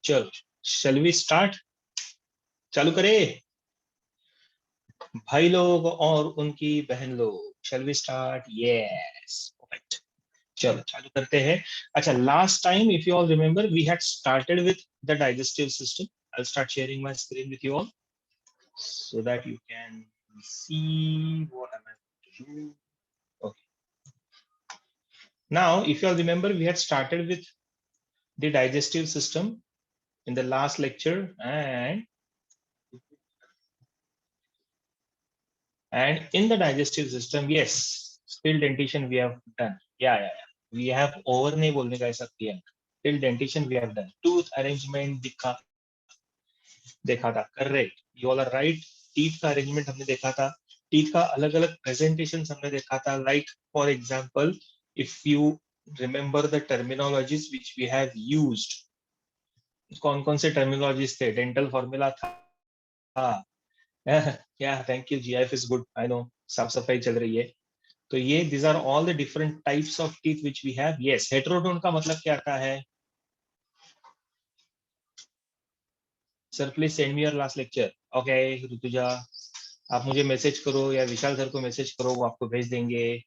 चलो, shall we start? चालू करें भाई लोग और उनकी बहन लोग. Shall we start? Yes. Perfect. चलो चालू करते हैं. अच्छा, last time if you all remember we had started with the digestive system. I'll start sharing my screen with you all so that you can see what am I going to do. Okay. Now, if you all remember, we had started with the digestive system in the last lecture, and in the digestive system, yes, still dentition we have done. Yeah. We have over नहीं बोलने का ऐसा किया. Till dentition we have done. Tooth arrangement देखा था. Correct. You all are right. Teeth का arrangement हमने देखा था. Teeth का अलग-अलग presentations हमने देखा था. Like for example, if you remember the terminologies which we have used, कौन-कौन से terminologies थे? Dental formula था. Yeah, thank you. GIF is good. I know. साफ सफाई चल रही है. तो ये these are all the different types of teeth which we have. Yes, heterodont का मतलब क्या आता है? Sir, please send me your last lecture. Okay, Rutuja, आप मुझे मैसेज करो या विशाल सर को मैसेज करो, वो आपको भेज देंगे.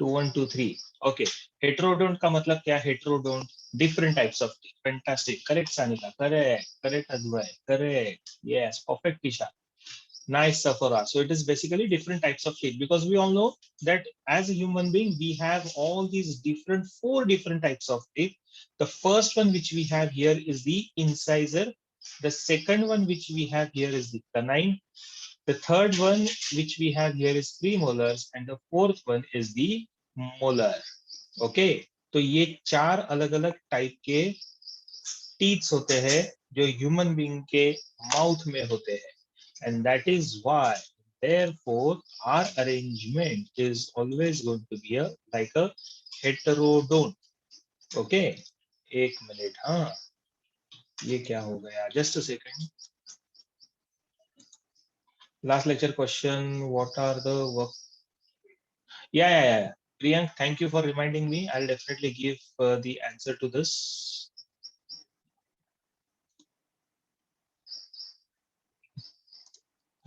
2123. Okay, heterodont का मतलब क्या? Heterodont, different types of teeth. Fantastic. Correct, Sanika. Correct, Advai. Correct. Yes, perfect, Tisha. Nice, Safara. So it is basically different types of teeth, because we all know that as a human being, we have all these four different types of teeth. The first one which we have here is the incisor. The second one which we have here is the canine. The third one which we have here is premolars, and the fourth one is the molar. Okay. तो ये चार अलग-अलग type के teeths होते हैं जो human being के mouth में होते हैं. And that is why, therefore, our arrangement is always going to be like a heterodont. Okay, एक मिनट. हाँ, ये क्या हो गया? Just a second. Last lecture question. What are the work? Yeah. Priyank, thank you for reminding me. I'll definitely give the answer to this.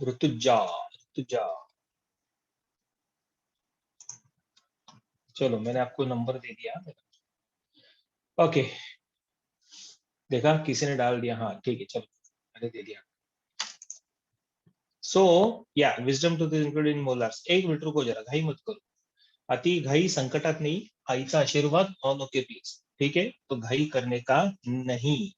Rutuja. चलो, मैंने आपको number दे दिया. ओके, देखा किसी ने डाल दिया. हाँ ठीक है, चलो मैंने दे दिया. So yeah wisdom to include in molars. एक मिनट रुको जरा, घाई मत करो. अति घाई संकटात नहीं, आईचा आशीर्वाद ऑन. Okay please. ठीक है, तो घाई करने का नहीं.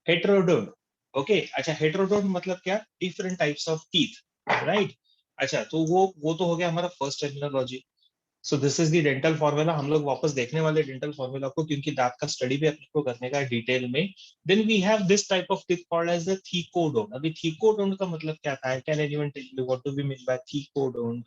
हेटेरोडोंट. ओके. अच्छा, हेटेरोडोंट मतलब क्या? Different types of teeth. Right. अच्छा, तो वो तो हो गया हमारा first terminology. So this is the dental formula. हम लोग वापस देखने वाले डेंटल फॉर्मूला को, क्योंकि दांत का स्टडी भी अपने को करने का डिटेल में. Then we have this type of teeth called as the thecodont. अभी थीकोडोंट का मतलब क्या था? Can anyone tell me what do we mean by thecodont?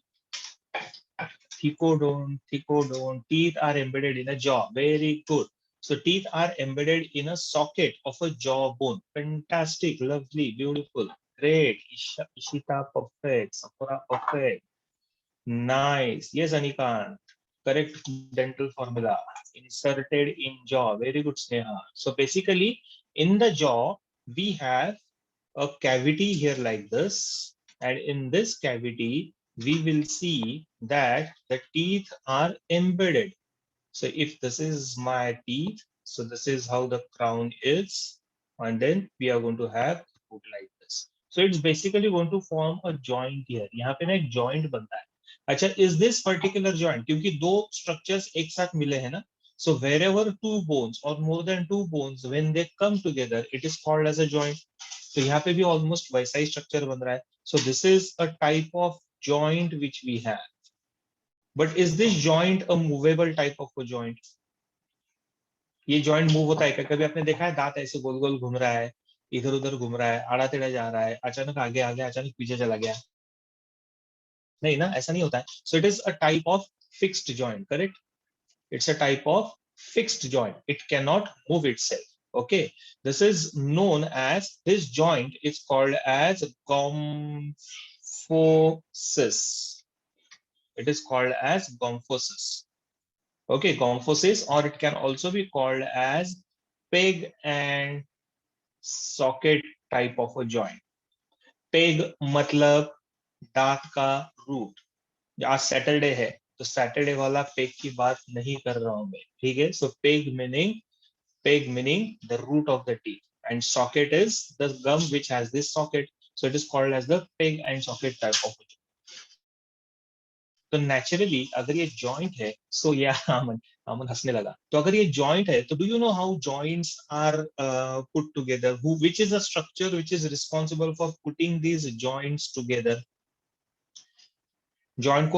Thecodont. Teeth are embedded in a jaw. Very good. So teeth are embedded in a socket of a jawbone. Fantastic, lovely, beautiful, great. Ishita, perfect. Sapura, perfect. Nice. Yes, Anikant. Correct dental formula. Inserted in jaw. Very good, Sneha. So basically, in the jaw, we have a cavity here like this. And in this cavity, we will see that the teeth are embedded. So if this is my teeth, so this is how the crown is. And then we are going to have foot like this. So it's basically going to form a joint here. यहाँ पे ना एक joint बनता है. अच्छा, is this particular joint, क्योंकि दो structures एक साथ मिले हैं ना, so wherever two bones or more than two bones, when they come together, it is called as a joint. तो यहाँ पे भी almost वैसा ही structure बन रहा है. So this is a type of joint which we have. But is this joint a movable type of a joint? ये joint move होता है क्या? कभी आपने देखा है दांत ऐसे गोल गोल घूम रहा है, इधर उधर घूम रहा है, आड़ा टेढ़ा जा रहा है, अचानक आगे आ गया, अचानक पीछे चला गया? नहीं ना, ऐसा नहीं होता है. सो it is a type of fixed joint. Correct. It's a type of fixed joint. It cannot move itself. Okay. This is known as, this joint is called as gomphosis. It is called as gomphosis. Okay, gomphosis, or it can also be called as peg and socket type of a joint. Peg मतलब दांत का root. आज Saturday है तो Saturday वाला peg की बात नहीं कर रहा हूं मैं, ठीक है. So peg meaning the root of the teeth, and socket is the gum which has this socket. So it is called as the peg and socket type of. तो नेचुरली अगर ये जॉइंट है, सो या अमन अमन हंसने लगा. तो अगर ये जॉइंट है तो do you know how joints are put together, who which is the structure which is responsible for putting these joints together. Joint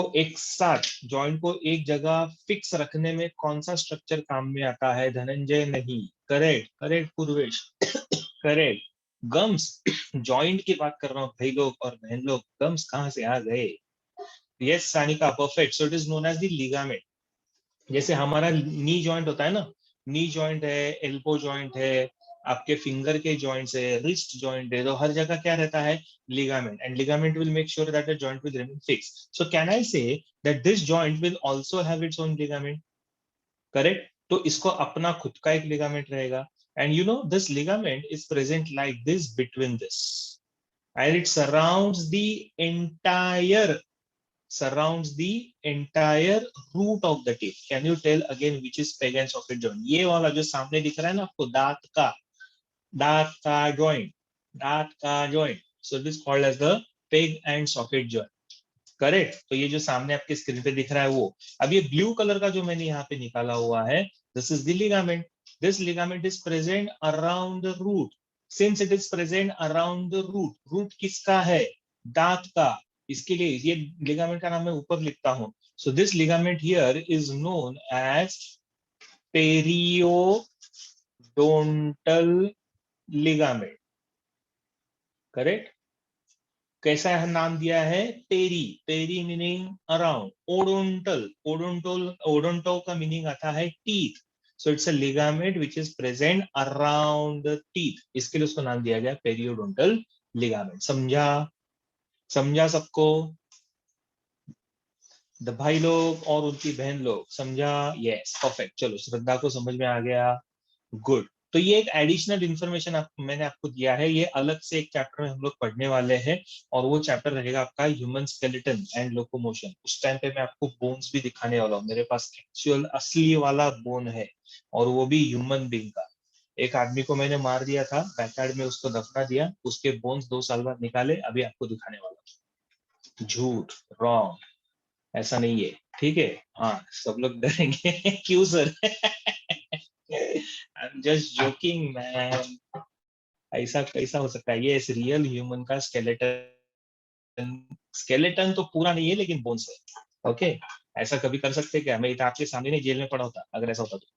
को एक जगह फिक्स रखने में कौन सा स्ट्रक्चर काम में आता है धनंजय? नहीं. Correct correct Purvesh. Correct. Gums. Joint की बात कर रहा हूँ भाई लोग और बहन लोग, गम्स कहाँ से आ गए? Yes Sanika perfect. So it is known as the ligament. जैसे हमारा नी जॉइंट होता है ना, नी जॉइंट है, एल्बो जॉइंट है, आपके फिंगर के जॉइंट्स है, रिस्ट जॉइंट है, तो हर जगह क्या रहता है? Ligament. And ligament will make sure that the joint will remain fix. So can I say that this joint will also have its own ligament? Correct. तो इसको अपना खुद का एक लिगामेंट रहेगा. And you know this ligament is present like this between this, and it surrounds the entire root of the teeth. Can you tell again which is peg and socket joint? ये वाला जो सामने दिख रहा है ना आपको, दांत का joint, दांत का joint. So this is called as the peg and socket joint. Correct. तो ये जो सामने आपके स्क्रीन पे दिख रहा है वो, अब ये ब्लू कलर का जो मैंने यहाँ पे निकाला हुआ है, this is the ligament. This ligament is present around the root. Since it is present around the root, root किसका है? दांत का. इसके लिए ये लिगामेंट का नाम मैं ऊपर लिखता हूं. So this ligament here is known as periodontal ligament. Correct. कैसा है नाम दिया है? Peri. Peri meaning around. Odontal, odonto का मीनिंग आता है teeth. So it's a ligament which is present around the teeth. इसके लिए उसको नाम दिया गया पेरियोडोंटल लिगामेंट. समझा? समझा सबको? द भाई लोग और उनकी बहन लोग समझा? Yes perfect. चलो श्रद्धा को समझ में आ गया. गुड. तो ये एक एडिशनल इंफॉर्मेशन मैंने आपको दिया है. ये अलग से एक चैप्टर में हम लोग पढ़ने वाले हैं, और वो चैप्टर रहेगा आपका ह्यूमन स्केलेटन एंड लोकोमोशन. उस टाइम पे मैं आपको बोन्स भी दिखाने वाला हूँ. मेरे पास एक्चुअल असली वाला बोन है, और वो भी ह्यूमन बींग का. एक आदमी को मैंने मार दिया था, बैकयार्ड में उसको दफना दिया, उसके बोन्स 2 साल बाद निकाले, अभी आपको दिखाने वाला हूँ. झूठ, रॉन्ग, ऐसा नहीं है. ठीक है. हाँ सब लोग डरेंगे. क्यों sir? I am just joking man. ऐसा कैसा हो सकता है? ये इस रियल ह्यूमन का स्केलेटन. स्केलेटन तो पूरा नहीं है लेकिन बोन्स है. ओके. ऐसा कभी कर सकते क्या? मैं आपके सामने नहीं जेल में पड़ा होता अगर ऐसा होता तो.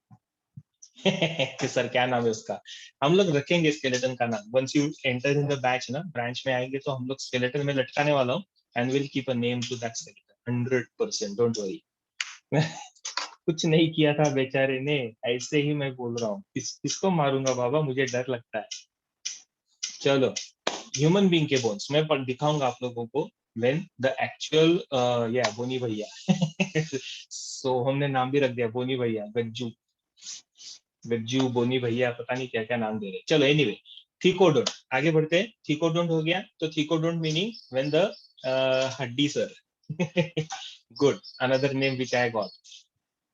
कि सर क्या नाम है उसका? हम लोग रखेंगे स्केलेटन का नाम. Once you enter in the batch ना, ब्रांच में आएंगे तो हम लोग स्केलेटन में लटकाने वाला हूँ. And will keep a name to that skeleton 100%. Don't worry. कुछ नहीं किया था बेचारे ने, ऐसे ही मैं बोल रहा हूँ. किसको मारूंगा बाबा, मुझे डर लगता है. चलो, ह्यूमन बींग के बोन्स मैं दिखाऊंगा आप लोगों को व्हेन द एक्चुअल. या बोनी भैया. सो हमने नाम भी रख दिया बोनी भैया, गज्जू. गज्जू, बोनी भैया, पता नहीं क्या क्या नाम दे रहे. चलो एनीवे, थीकोडोंट. आगे बढ़ते हैं. थीकोडोंट हो गया. तो थीकोडोंट मीनिंग व्हेन द हड्डी sir. Good. Another name which I got.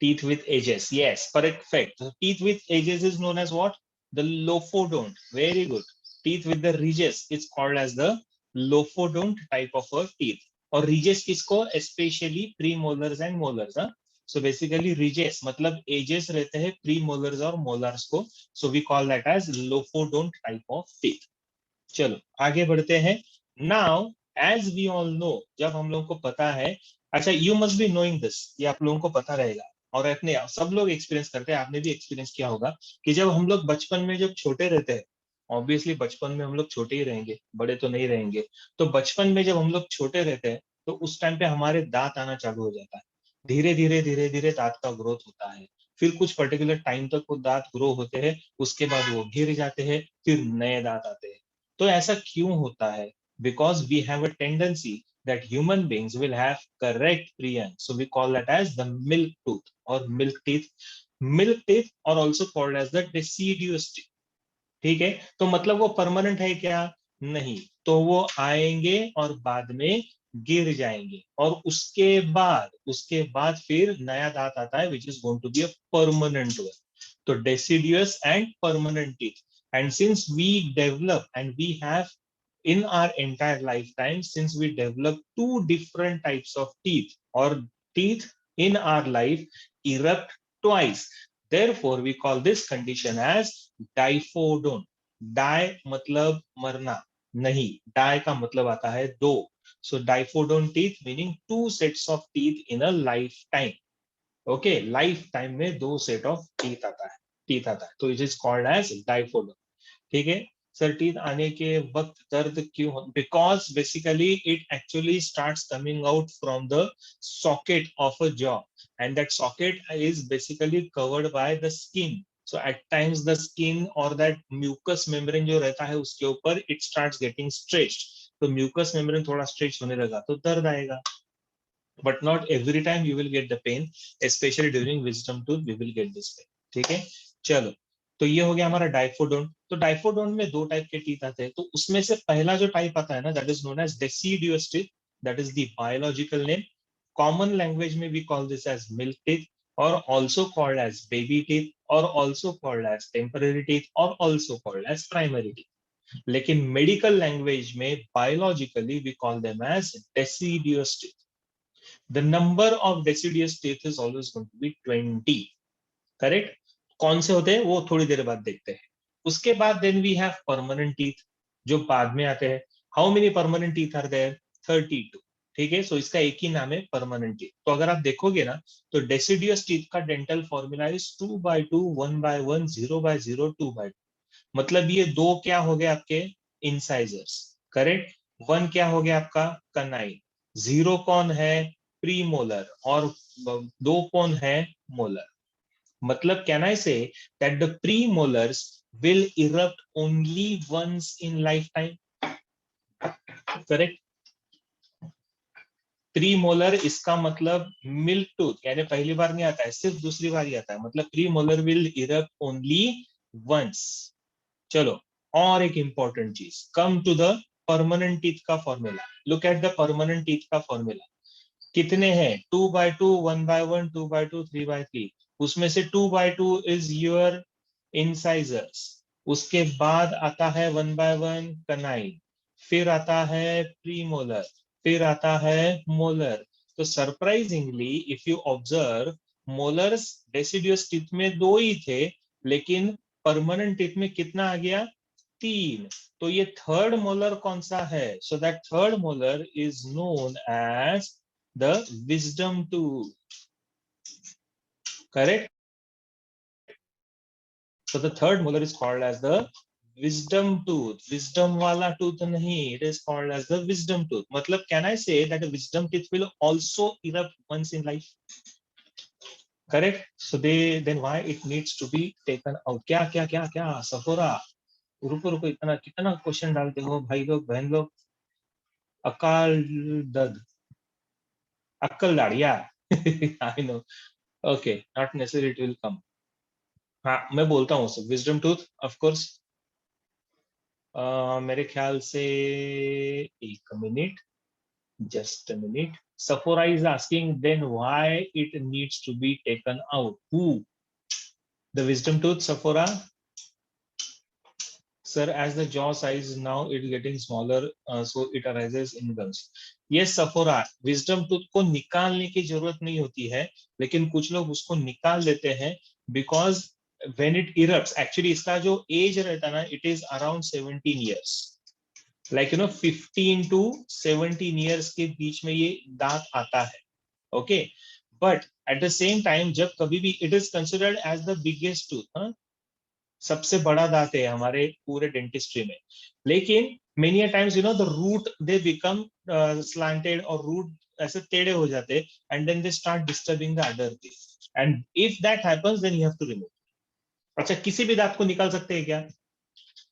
Teeth with edges. Yes, perfect. So teeth with edges is known as what? The lophodont. Very good. Teeth with the ridges is called as the lophodont type of a teeth. और ridges किसको? Especially premolars and molars. हाँ? So basically ridges मतलब edges रहते हैं premolars और molars को. So we call that as lophodont type of teeth. चलो आगे बढ़ते हैं. Now as we all know, जब हम लोगों को पता है. अच्छा, you must be knowing this. ये आप लोगों को पता रहेगा, और अपने सब लोग एक्सपीरियंस करते हैं. आपने भी एक्सपीरियंस किया होगा कि जब हम लोग बचपन में जब छोटे रहते हैं, ऑब्वियसली बचपन में हम लोग छोटे ही रहेंगे, बड़े तो नहीं रहेंगे. तो बचपन में जब हम लोग छोटे रहते हैं तो उस टाइम पे हमारे दांत आना चालू हो जाता है. धीरे धीरे धीरे धीरे दांत का ग्रोथ होता है. फिर कुछ पर्टिकुलर टाइम तक वो दांत ग्रो होते हैं, उसके बाद वो गिर जाते हैं, फिर नए दांत आते हैं. तो ऐसा क्यों होता है? Because we have a tendency that human beings will have correct prion. So we call that as the milk tooth or milk teeth. Milk teeth are also called as the deciduous teeth. ठीक है, तो मतलब वो permanent है क्या? नहीं, तो वो आएंगे और बाद में गिर जाएंगे, और उसके बाद फिर नया दांत आता है which is going to be a permanent one. तो deciduous and permanent teeth. And since we develop and we have in our entire lifetime, since we develop two different types of teeth or teeth in our life erupt twice. Therefore, we call this condition as diphodont. Die मतलब मरना नहीं, die का मतलब आता है दो. So diphodont teeth meaning two sets of teeth in a lifetime. Okay, life time में दो सेट ऑफ टीथ आता है, तो इट इज कॉल्ड एज डाइफोडोन. ठीक है सर, टीथ आने के वक्त दर्द क्यों हो? Because basically it actually starts coming out from the socket of a jaw, and that socket is basically covered by the skin. So at times the skin और that mucous membrane जो रहता है उसके ऊपर इट स्टार्ट्स गेटिंग स्ट्रेच्ड. तो mucous membrane थोड़ा stretch होने लगा तो दर्द आएगा. But not every time you will get the pain, especially during wisdom tooth we will get this pain. ठीक है, चलो, तो ये हो गया हमारा डाइफोडोंट. तो डाइफोडोंट में दो टाइप के टीथ आते हैं, तो उसमें से पहला जो टाइप आता है ना, that is known as deciduous teeth. That is the biological name. Common language में we call this as milk teeth, or also called as baby teeth, or also called as temporary teeth, or also called as primary teeth. लेकिन medical language में biologically we call them as deciduous teeth. The number of deciduous teeth is always going to be 20. Correct. कौन से होते हैं वो थोड़ी देर बाद देखते हैं. उसके बाद then we have permanent teeth, जो बाद में आते हैं. How many permanent teeth are there? 32. ठीक है, सो इसका एक ही नाम है परमानेंट टीथ. तो अगर आप देखोगे ना, तो डेसिडियस टीथ का डेंटल फॉर्मूला इज 2/2, 1/1, 0/0, 2/2. मतलब ये दो क्या हो गए आपके? इंसाइजर्स. करेक्ट. वन क्या हो गया आपका? कनाइन. जीरो कौन है? प्रीमोलर. और दो कौन है? मोलर. मतलब can I say that the premolars will erupt only once in lifetime. Correct. Premolar इसका मतलब मिल्क टूथ, यानी पहली बार नहीं आता है, सिर्फ दूसरी बार ही आता है. मतलब premolar will erupt only once. चलो, और एक इंपॉर्टेंट चीज, come to the permanent teeth का formula. Look at the permanent teeth का फॉर्मूला. कितने हैं? 2/2, 1/1, 2/2, 3/3. उसमें से 2/2 इज योर इंसाइजर्स. उसके बाद आता है 1/1 कनाइन, फिर आता है प्रीमोलर, फिर आता है मोलर. तो surprisingly if you observe, molars deciduous teeth में दो ही थे, लेकिन परमानेंट टीथ में कितना आ गया? 3. तो ये थर्ड मोलर कौन सा है? So that third molar is known as the wisdom tooth. Correct. So the third molar is called as the wisdom tooth. Wisdom wala tooth nahi, it is called as the wisdom tooth. Matlab, can I say that a wisdom teeth will also erupt once in life? Correct. So then why it needs to be taken out? क्या Sephora, रुको रुको, इतना कितना question डालते हो भाई लोग बहन लोग. अकाल दद, अक्कल दाड़िया. I know. Okay, not necessary it will come. हाँ, मैं बोलता हूँ sir, wisdom tooth of course. मेरे ख्याल से एक minute, just a minute. Safora is asking then why it needs to be taken out. Who? The wisdom tooth, Safora. Sir, as the jaw size now it getting smaller, so it arises in gums. Yes, Sephora, wisdom tooth को निकालने की जरूरत नहीं होती है, लेकिन कुछ लोग उसको निकाल देते हैं because when it erupts, actually इसका जो एज रहता है ना, it is around 17 years. Like 15 to 17 years के बीच में ये दांत आता है. Okay, but at the same time जब कभी भी it is considered as the biggest tooth, सबसे बड़ा दांत है हमारे पूरे डेंटिस्ट्री में. लेकिन many times the root they become slanted, और रूट ऐसे टेढ़े हो जाते, and then they start disturbing the other teeth, and if that happens then you have to remove. अच्छा, किसी भी दांत को निकाल सकते हैं क्या?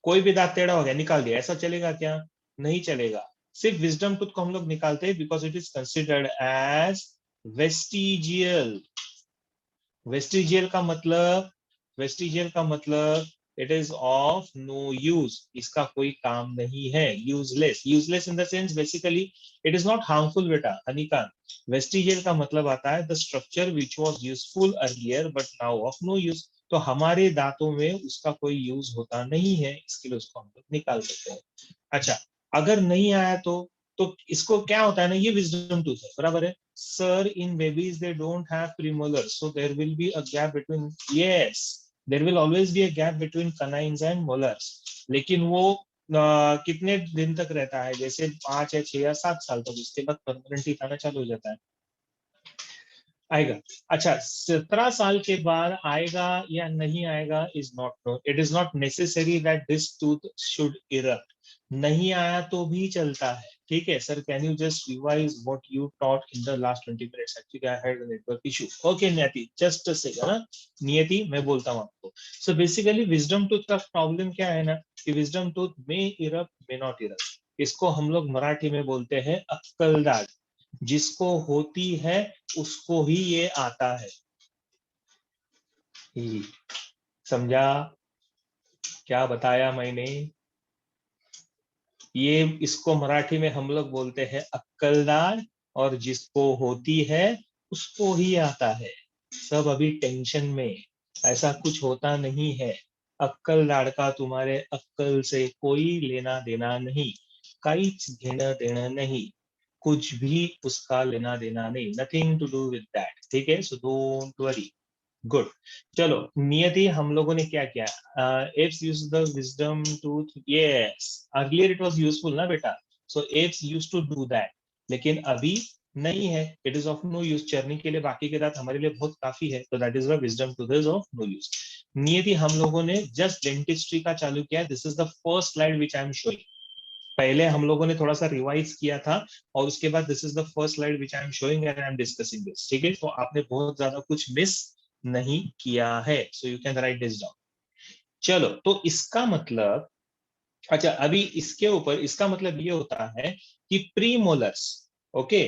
कोई भी दांत टेढ़ा हो गया, निकाल दिया, ऐसा चलेगा क्या? नहीं चलेगा. सिर्फ विजडम टूथ को हम लोग निकालते हैं because it is considered as vestigial. Vestigial का मतलब it is of no use, इसका कोई काम नहीं है, useless, useless in the sense basically it is not harmful बेटा, हानिकारक। वेस्टिजियल का मतलब आता है the structure which was useful earlier but now of no use. तो हमारे दांतों में उसका कोई यूज होता नहीं है, इसके लिए उसको हम लोग निकाल सकते हैं। अच्छा, अगर नहीं आया तो इसको क्या होता है ना, ये विजडम टूथ है, बराबर है sir. In babies they don't have premolars, so there will be a gap between, yes there will always be a gap between canines and molars. लेकिन वो कितने दिन तक रहता है, जैसे 5 या 6 या 7 साल तक, उसके बाद परमानेंट टीथ आना चालू हो जाता है, आएगा। अच्छा, 17 साल के बाद आएगा या नहीं आएगा is not know, it is not necessary that this tooth should erupt. नहीं आया तो भी चलता है, ठीक है sir. Can you just revise what you taught in the last 20 minutes, actually I had a network issue. Okay नियति, just a second, नियति मैं बोलता हूँ आपको। सो बेसिकली विजडम टूथ का प्रॉब्लम क्या है ना, कि विजडम टूथ में इरप्ट मे नॉट इरप्ट, इसको हम लोग मराठी में बोलते हैं अक्कलदाढ़। जिसको होती है उसको ही ये आता है, ही समझा क्या बताया मैंने? ये इसको मराठी में हम लोग बोलते हैं अक्कलदाढ़, और जिसको होती है उसको ही आता है। सब अभी टेंशन में, ऐसा कुछ होता नहीं है। अक्कलदाढ़ का तुम्हारे अक्कल से कोई लेना देना नहीं, काहीच घेणं देणं नहीं, कुछ भी उसका लेना देना नहीं, nothing to do with that, ठीक है। So don't worry, good. चलो नियति, हम लोगों ने क्या किया, apes use the wisdom tooth, yes earlier it was useful ना बेटा, so apes use to do that, लेकिन अभी नहीं है, it is of no use. चरनी के लिए बाकी के दांत हमारे लिए बहुत काफी है, तो that is the wisdom tooth is of no use. Niyati, हम लोगों ने जस्ट डेंटिस्ट्री का चालू किया, this is the first slide which I am showing. पहले हम लोगों ने थोड़ा सा रिवाइज किया था, और उसके बाद this is the first slide which I am showing and I am discussing this, ठीक है। तो आपने बहुत ज्यादा कुछ मिस नहीं किया है, सो you can write this down. चलो, तो इसका मतलब, अच्छा अभी इसके ऊपर इसका मतलब ये होता है कि pre molars, okay,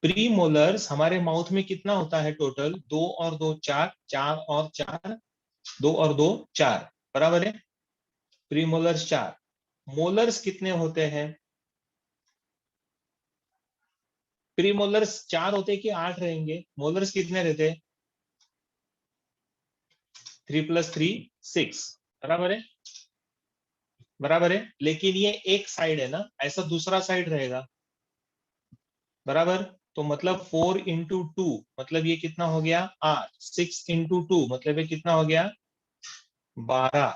pre molars हमारे माउथ में कितना होता है टोटल, 2 और 2 4, 4 और 4, 2 और 2 4, बराबर है। प्री मोलर्स 4, मोलर्स कितने होते हैं, प्री मोलर्स 4 होते कि 8 रहेंगे, मोलर्स कितने रहते हैं, 3 + 3 6, बराबर है, बराबर है। लेकिन ये एक साइड है ना, ऐसा दूसरा साइड रहेगा, बराबर। तो मतलब 4 × 2 मतलब ये कितना हो गया 8, 6 × 2 मतलब ये कितना हो गया 12।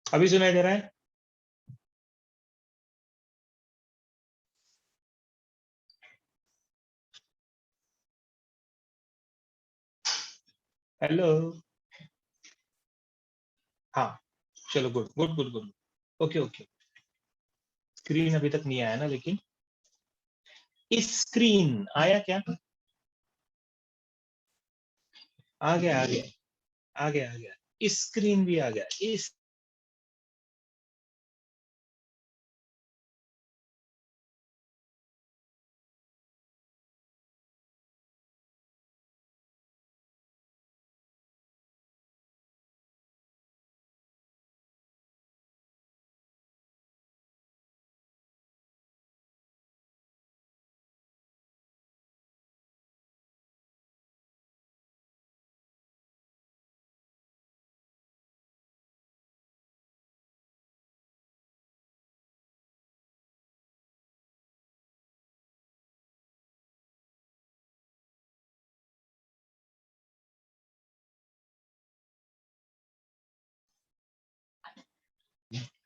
अभी सुनाई दे रहा है? हेलो, हाँ, चलो good good good good, okay okay. Screen अभी तक नहीं आया ना, लेकिन स्क्रीन आया क्या, आ गया आ गया आ गया आ गया, स्क्रीन भी आ गया, इस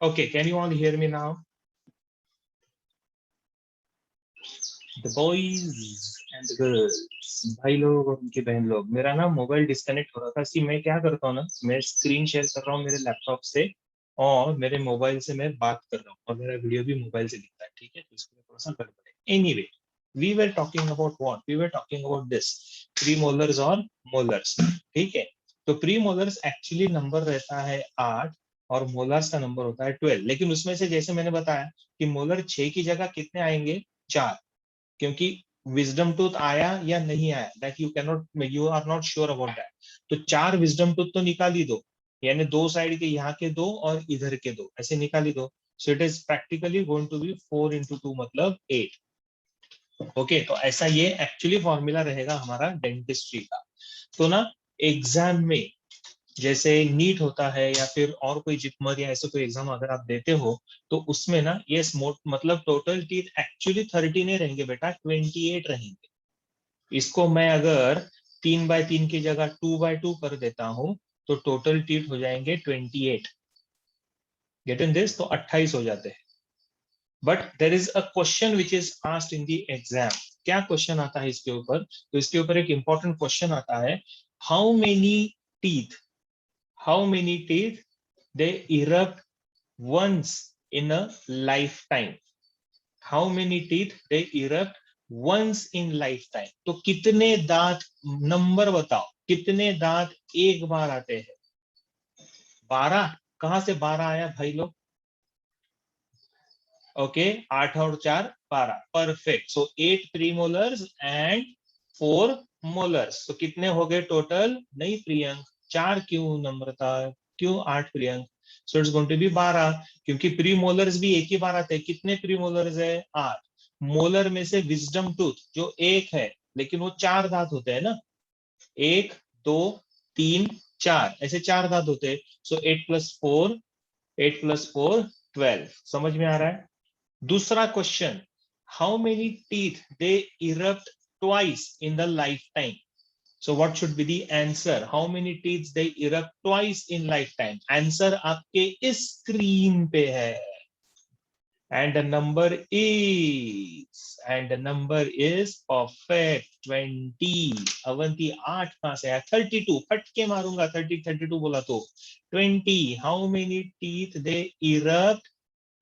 Okay, can you all hear me now? The boys and the girls, भाई लोग और उनकी बहन लोग, मेरा ना मोबाइल डिस्कनेक्ट हो रहा था। सी मैं क्या करता हूँ ना, मैं स्क्रीन शेयर कर रहा हूँ मेरे लैपटॉप से और मेरे मोबाइल से मैं बात कर रहा हूँ और मेरा वीडियो भी मोबाइल से दिखता है, ठीक है? तो इसमें थोड़ा सा गड़बड़ है। Anyway, we were talking about what, we were talking about this premolars और मोलर्स, ठीक है? तो प्री मोलर्स एक्चुअली नंबर रहता है 8 और मोलर्स का नंबर होता है 12, लेकिन उसमें से जैसे मैंने बताया कि मोलर 6 की जगह कितने आएंगे, 4, क्योंकि विजडम टूथ आया या नहीं आया, that you can not, you are not sure about that. तो 4 विजडम टूथ तो निकाल ही दो, यानी दो साइड के, यहाँ के दो और इधर के दो, ऐसे निकाल ही दो। So it is practically going to be 4 into 2 मतलब 8। ओके, तो ऐसा ये एक्चुअली फॉर्मूला रहेगा हमारा डेंटिस्ट्री का। तो ना एग्जाम में जैसे नीट होता है या फिर और कोई जिपमर या ऐसे कोई एग्जाम अगर आप देते हो, तो उसमें ना ये स्मोट मतलब टोटल टीथ एक्चुअली 30 नहीं रहेंगे बेटा, 28 रहेंगे। इसको मैं अगर 3 बाय 3 की जगह 2 बाय 2 कर देता हूं, तो टोटल टीथ हो जाएंगे 28। गेट इन दिस, तो 28 हो जाते हैं। But there is a question which is asked in the exam. क्या क्वेश्चन आता है इसके ऊपर? तो इसके ऊपर एक इंपॉर्टेंट क्वेश्चन आता है, how many teeth, how many teeth they erupt once in a lifetime, how many teeth they erupt once in lifetime। तो कितने दांत, नंबर बताओ, कितने दांत एक बार आते हैं? 12। कहां से 12 आया भाई लोग? ओके, 8 और 4 12, perfect. So 8 premolars and 4 molars, तो कितने हो गए टोटल? नहीं प्रियंक, 4 क्यों नम्रता, क्यों 8 Priyank? So it's going to be 12, क्योंकि प्री मोलर्स भी एक ही बार आते हैं। कितने प्री मोलर्स है? 8। मोलर में से विजडम टूथ जो एक है, लेकिन वो 4 दांत होते हैं ना, 1 2 3 4, ऐसे 4 दांत होते हैं। सो 8 + 4, 8 + 4 12। समझ में आ रहा है? दूसरा question, how many teeth they erupt twice in the life time. So what should be the answer? How many teeth they erupt twice in life time? Answer आपके इस स्क्रीन पे है, and the number is perfect 20। Avanti 8 कहां से आया? 32, फटके मारूंगा 30 32 बोला तो 20। How many teeth they erupt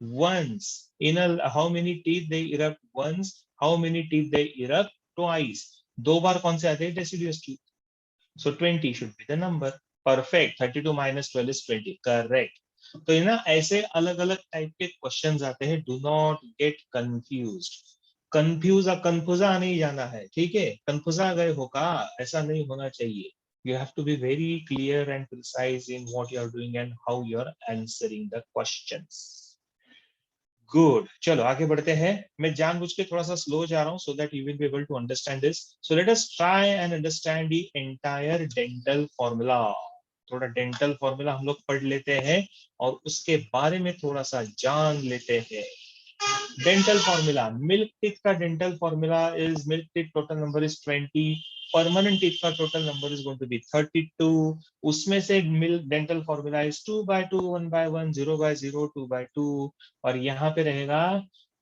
once in a, how many teeth they erupt once, how many teeth they erupt twice? दो बार कौन से आते हैं deciduous teeth? So 20 should be the number। Perfect, 32 - 12 is 20, correct। तो ये ना ऐसे अलग अलग टाइप के क्वेश्चंस आते हैं, डू नॉट गेट कंफ्यूज्ड। कंफ्यूजा नहीं जाना है, ठीक है? कंफ्यूजा गए हो का, ऐसा नहीं होना चाहिए। You have to be very clear and precise in what you are doing and how you are answering the questions। Good, चलो आगे बढ़ते हैं। मैं जानबूझ के थोड़ा सा स्लो जा रहा हूं so that you will be able to understand this. So let us try and understand the entire dental formula. थोड़ा डेंटल फॉर्मूला हम लोग पढ़ लेते हैं और उसके बारे में थोड़ा सा जान लेते हैं। डेंटल फॉर्मूला, मिल्क टीथ का dental formula is, milk teeth total number is 20, permanent teeth का total number is going to be 32। उसमें से मिल्क डेंटल फॉर्मूला इज 2/2, 1/1, 0/0, 2/2, और यहाँ पे रहेगा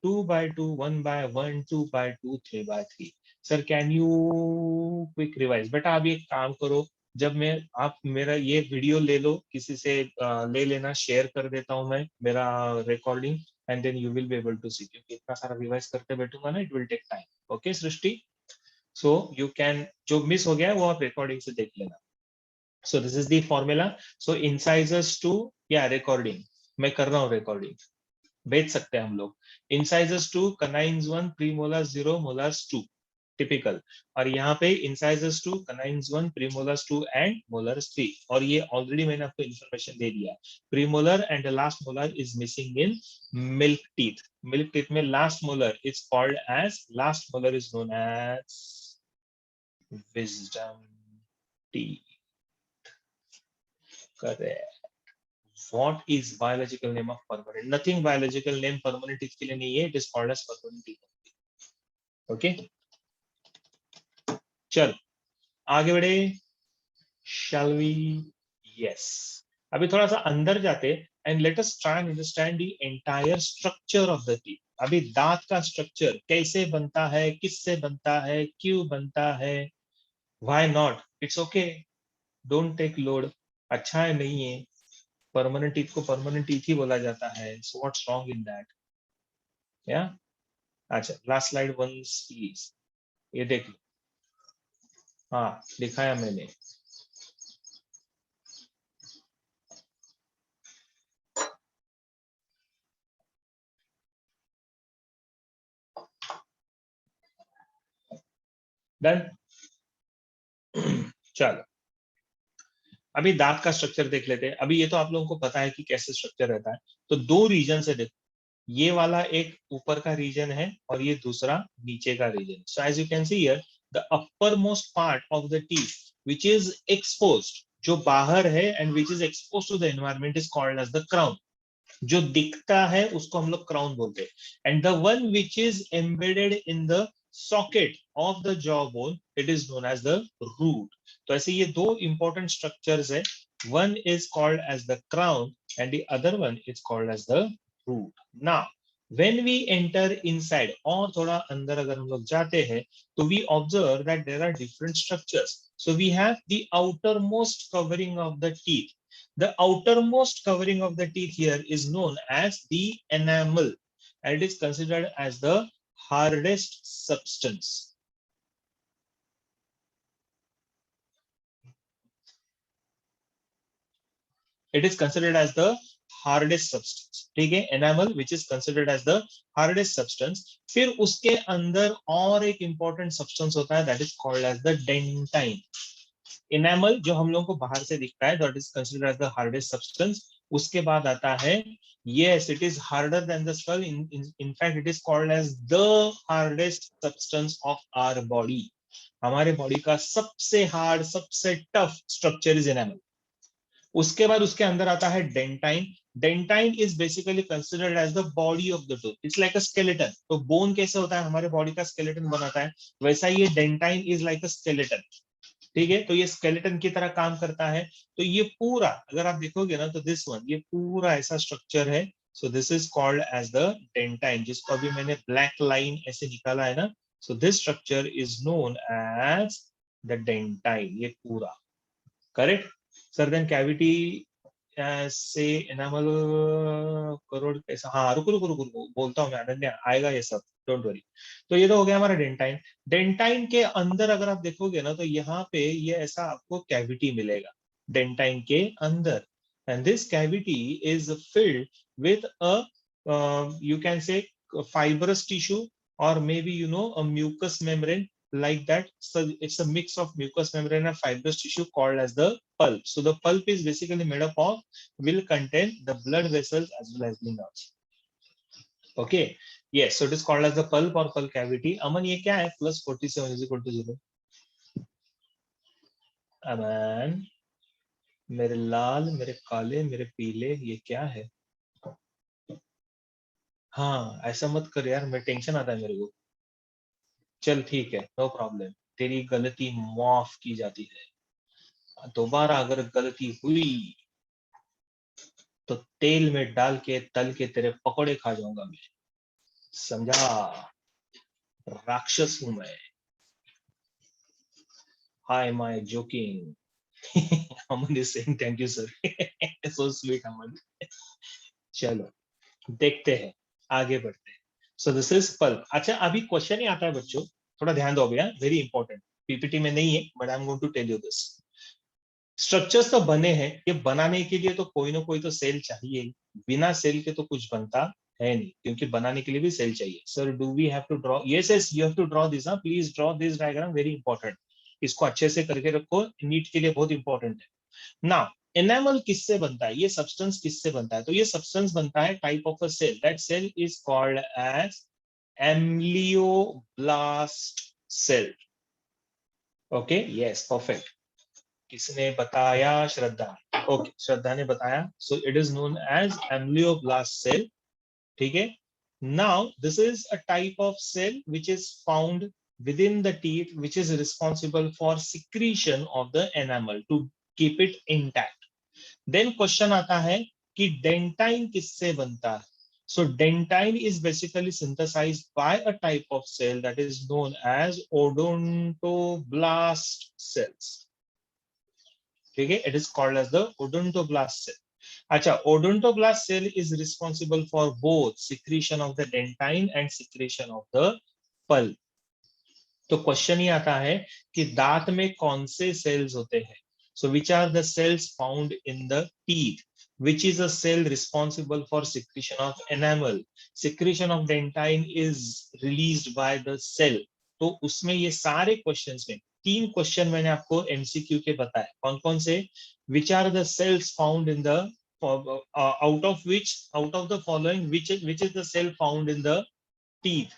2/2, 1/1, 2/2, 3/3। Sir can you quick revise? बेटा अभी एक काम करो, जब मैं, आप मेरा ये वीडियो ले लो, किसी से ले लेना, शेयर कर देता हूं मैं मेरा recording, and then you will be able to see, क्योंकि इतना सारा रिवाइज करते बैठूंगा ना, it will take time. Okay Srishti, so you can, जो मिस हो गया है वो आप रिकॉर्डिंग से देख लेना। So this is the formula. So incisors two, या रिकॉर्डिंग, मैं कर रहा हूँ रिकॉर्डिंग, भेज सकते हैं हम लोग। Incisors two, canines 1, premolars 0, molars 2, typical. और यहाँ पे incisors two, canines 1, premolars 2 and molars 3। और ये ऑलरेडी मैंने आपको इन्फॉर्मेशन दे दिया। Premolar and last molar is missing in milk teeth. Milk teeth में last molar is called as, last molar is known as wisdom teeth. Correct. What is biological name of permanent? Nothing biological name permanent teeth के लिए नहीं है, it is called as permanent teeth। Okay, चल आगे बढ़े, shall we? Yes। अभी थोड़ा सा अंदर जाते, and let us try and understand the entire structure of the teeth. अभी दांत का स्ट्रक्चर कैसे बनता है, किससे बनता है, क्यों बनता है, why not, it's okay, don't take load, अच्छा है नहीं है, परमानेंट टीथ को परमानेंट टीथ ही बोला जाता है, so what's wrong in that, yeah. अच्छा लास्ट स्लाइड वंस प्लीज, ये देख लो, हाँ दिखाया मैंने, डन। चलो अभी दांत का स्ट्रक्चर देख लेते हैं। अभी ये तो आप लोगों को पता है कि कैसे स्ट्रक्चर रहता है, तो दो रीजन से देखो, ये वाला एक ऊपर का रीजन है और ये दूसरा नीचे का region. So as you can see here the upper most part of the teeth which is exposed, जो बाहर है and which is exposed to the environment is called as the crown. जो दिखता है उसको हम लोग क्राउन बोलते हैं। And the one which is embedded in the socket of the jaw bone, it is known as the root. तो ऐसे ये दो इंपॉर्टेंट स्ट्रक्चर्स है, one is called as the crown and the other one is called as the root. Now when we enter inside, और थोड़ा अंदर अगर हम लोग जाते हैं, तो we observe that there are different structures. So we have the outermost covering of the teeth. The outermost covering of the teeth here is known as the enamel, and it is considered as the hardest substance. It is considered as the hardest substance, ठीक है, enamel which is considered as the hardest substance. फिर उसके अंदर और एक important substance होता है, that is called as the dentine. Enamel जो हम लोगों को बाहर से दिखता है, that is considered as the hardest substance. उसके बाद आता है, yes, it is harder than the skull. In fact, it is called as the hardest substance of our body. हमारे बॉडी का सबसे हार्ड, सबसे टफ स्ट्रक्चर इज एनामल। उसके बाद उसके अंदर आता है dentine. Dentine is basically considered as the body of the tooth, it's like a skeleton. तो बोन कैसे होता है, हमारे बॉडी का स्केलेटन बनाता है, वैसा ये dentine is like a skeleton, ठीक है। तो ये स्केलेटन की तरह काम करता है। तो ये पूरा अगर आप देखोगे ना, तो दिस वन, ये पूरा ऐसा स्ट्रक्चर है। So this is called as the dentine, जिसको अभी मैंने ब्लैक लाइन ऐसे निकाला है ना। So this structure is known as the dentine, ये पूरा करेक्ट। सर देन कैविटी से एनामल करोड़ कैसा, हाँ रुको रुको रुको रुको, बोलता हूँ मैं, अनन्या आएगा ये सब, डोंट वरी। तो ये तो हो गया हमारा डेंटाइन। डेंटाइन के अंदर अगर आप देखोगे ना, तो यहाँ पे ये ऐसा आपको कैविटी मिलेगा डेंटाइन के अंदर, and this cavity is filled with a you can say fibrous tissue, or maybe you know a mucous membrane like that. So it's a mix of mucous membrane and fibrous tissue called as the pulp. So the pulp is basically made up of, will contain the blood vessels as well as the nerves. Okay, yes, so it is called as the pulp or pulp cavity. Aman ये क्या है, plus 47 is equal to 0? अमन मेरे लाल, मेरे काले, मेरे पीले, ये क्या है? हाँ ऐसा मत कर यार, मैं टेंशन आता है मेरे को। चल ठीक है, नो प्रॉब्लम, तेरी गलती माफ की जाती है। दोबारा अगर गलती हुई तो तेल में डाल के तल के तेरे पकौड़े खा जाऊंगा मैं, समझा? राक्षस हूं मैं। Hi my joking. Aman is saying thank you sir, so sweet Aman. चलो देखते हैं, आगे बढ़ते हैं। So this is pulp. अच्छा अभी क्वेश्चन ही आता है बच्चों, थोड़ा ध्यान दो भैया, वेरी इंपॉर्टेंट, पीपीटी में नहीं है but I am going to tell you this. Structures तो बने हैं, ये बनाने के लिए तो कोई ना कोई तो सेल चाहिए, बिना सेल के तो कुछ बनता है नहीं, क्योंकि बनाने के लिए भी सेल चाहिए। Sir do we have to draw? Yes yes you have to draw this, please draw this diagram, very important. इसको अच्छे से करके रखो, नीट के लिए बहुत इंपॉर्टेंट है। नाउ एनामल किससे बनता है, ये सब्सटेंस किससे बनता है? तो ये सब्सटेंस बनता है type of a cell, that cell is called as ameloblast cell. Okay yes perfect. किसने बताया? श्रद्धा। ओके श्रद्धा ने बताया। So it is known as ameloblast cell, ठीक है। Now this is a type of cell which is found within the teeth, which is responsible for secretion of the enamel to keep it intact. Then question आता है कि dentine किससे बनता है. So dentine is basically synthesized by a type of cell that is known as odontoblast cells. Okay, it is called as the odontoblast cell. Acha, odontoblast cell is responsible for both secretion of the dentine and secretion of the pulp. तो question ही आता है कि दांत में कौन से sales होते हैं. So which are the cells found in the teeth? Which is a cell responsible for secretion of enamel? Secretion of dentine is released by the cell. तो उसमें ये सारे क्वेश्चंस में 3 क्वेश्चन मैंने आपको एमसीक्यू के बताए. कौन कौन से? Which are the cells found in the out of the following which is the cell found in the teeth?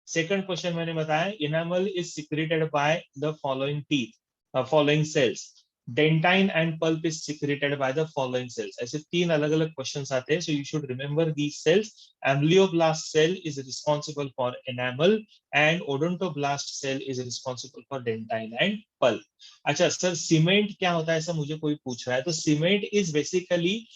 Second question मैंने बताया, enamel is secreted by the following teeth, following cells. Dentine and pulp is secreted by the following cells. ऐसे 3 अलग अलग questions आते हैं. So you should remember these cells. Amblyoblast cell is responsible for enamel and odontoblast cell is responsible for dentine and pulp. अच्छा sir, cement क्या होता है, ऐसा मुझे कोई पूछ रहा है. तो cement is basically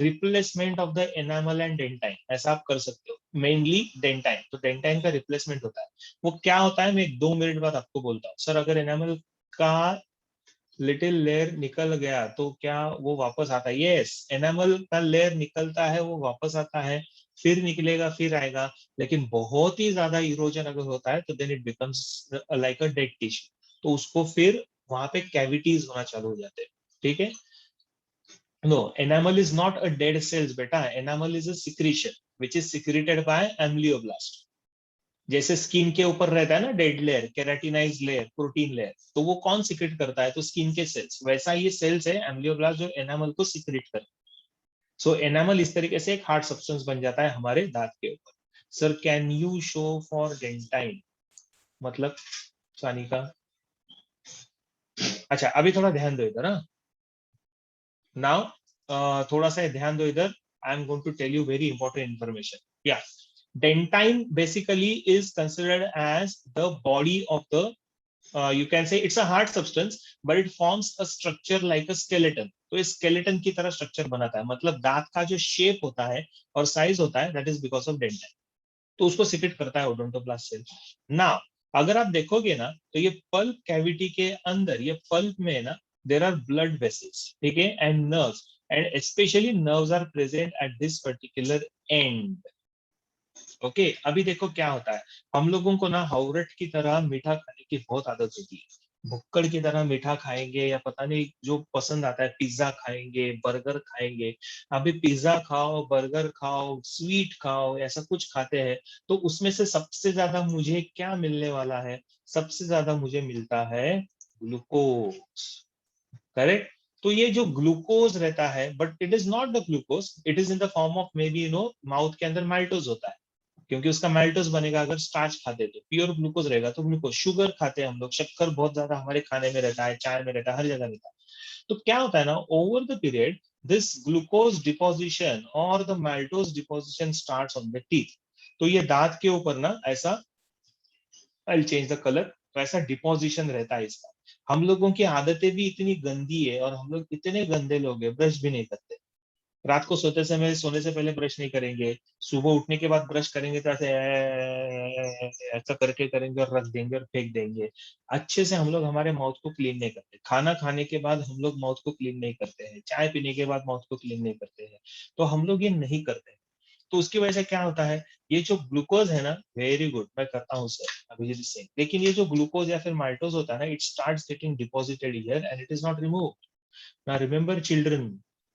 replacement of the enamel and dentine. ऐसा आप कर सकते हो. मेनली डेंटाइन, तो डेंटाइन का रिप्लेसमेंट होता है. वो क्या होता है मैं 2 मिनट बाद आपको बोलता हूँ. सर अगर एनामल का लिटिल लेयर निकल गया तो क्या वो वापस आता है? यस, एनामल का लेयर निकलता है, वो वापस आता है, फिर निकलेगा, फिर आएगा. लेकिन बहुत ही ज्यादा इरोजन अगर होता है तो then it becomes like a dead tissue. तो उसको फिर वहां पे कैविटीज होना चालू हो जाते हैं. ठीक है. No, enamel is not a dead cells बेटा. Enamel is a secretion which is secreted by ameloblast. जैसे स्किन के ऊपर रहता है ना dead layer, keratinise layer, protein layer, तो वो कौन सिक्रेट करता है? तो स्किन के सेल्स. वैसा ये सेल्स है एम्ब्लियोब्लास्ट जो एनामल को सिक्रेट करता है. सो एनामल इस तरीके से एक हार्ड सब्सटेंस बन जाता है हमारे दांत के ऊपर. Sir can you show for dentine, मतलब सानी का. अच्छा अभी थोड़ा ध्यान दो इधर. हाँ, नाउ थोड़ा सा ध्यान दो इधर. I am going to tell you very important information. Yeah, dentine basically is considered as the body of the you can say it's a hard substance but it forms a structure like a skeleton. तो इस skeleton की तरह structure बनाता है. मतलब दांत का जो shape होता है और size होता है that is because of dentine. तो उसको secrete करता है ओडोंटोब्लास्ट सेल. नाउ अगर आप देखोगे ना तो ये पल्प कैविटी के अंदर, ये पल्प में ना देयर आर ब्लड वेसल्स. ठीक है, and nerves, and specially nerves are present at this particular end. Okay, अभी देखो क्या होता है. हम लोगों को ना हावरट की तरह मीठा खाने की बहुत आदत होती है. भुक्कड़ की तरह मीठा खाएंगे या पता नहीं जो पसंद आता है, पिज्जा खाएंगे, बर्गर खाएंगे. अभी पिज्जा खाओ, बर्गर खाओ, स्वीट खाओ, ऐसा कुछ खाते हैं तो उसमें से सबसे ज्यादा मुझे क्या मिलने वाला है? सबसे ज्यादा मुझे मिलता है ग्लूकोज. करेक्ट. तो ये जो ग्लूकोज रहता है, but it is not the glucose, it is in the form of may be mouth के अंदर माल्टोज होता है. क्योंकि उसका माल्टोस बनेगा अगर स्टार्च खाते तो. प्योर ग्लूकोज रहेगा तो ग्लूकोज. शुगर खाते हैं हम लोग, शक्कर बहुत ज्यादा हमारे खाने में रहता है, चाय में रहता है, हर जगह रहता है. तो क्या होता है ना, over the period this glucose deposition और the maltose deposition starts on the teeth. तो ये दांत के ऊपर ना ऐसा, I will change the colour, तो ऐसा डिपोजिशन रहता है इसका. हम लोगों की आदतें भी इतनी गंदी है और हम लोग इतने गंदे लोग हैं, ब्रश भी नहीं करते. रात को सोते समय, सोने से पहले ब्रश नहीं करेंगे, सुबह उठने के बाद ब्रश करेंगे तो ऐसे ऐसा करके करेंगे और रख देंगे और फेंक देंगे. अच्छे से हम लोग हमारे माउथ को क्लीन नहीं करते. खाना खाने के बाद हम लोग माउथ को क्लीन नहीं करते हैं. चाय पीने के बाद माउथ को क्लीन नहीं करते हैं. तो हम लोग ये नहीं करते हैं. तो उसकी वजह से क्या होता है, ये जो ग्लूकोज है ना, वेरी गुड, मैं करता हूँ सर अभिजीत सिंह. लेकिन ये जो ग्लूकोज या फिर माल्टोज होता है ना, it starts getting deposited here and it is not removed. Now remember children,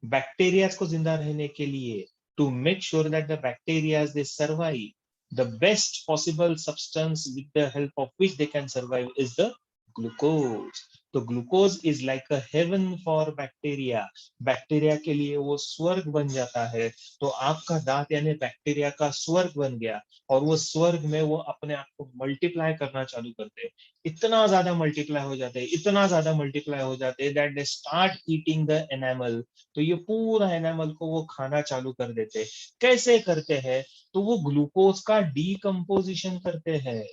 bacteria को जिंदा रहने के लिए, to make sure that the bacteria they survive, the best possible substance with the help of which they can survive is the glucose. तो glucose is like a heaven for bacteria. Bacteria के लिए वो स्वर्ग बन जाता है. तो आपका दांत यानी बैक्टीरिया का स्वर्ग बन गया. और वो स्वर्ग में वो अपने आप को मल्टीप्लाई करना चालू करते हैं. इतना ज्यादा मल्टीप्लाई हो जाते हैं, इतना ज्यादा मल्टीप्लाई हो जाते हैं that they start eating the enamel. तो ये पूरा एनामल को वो खाना चालू कर देते हैं. कैसे करते हैं? तो वो ग्लूकोज का डीकम्पोजिशन करते हैं.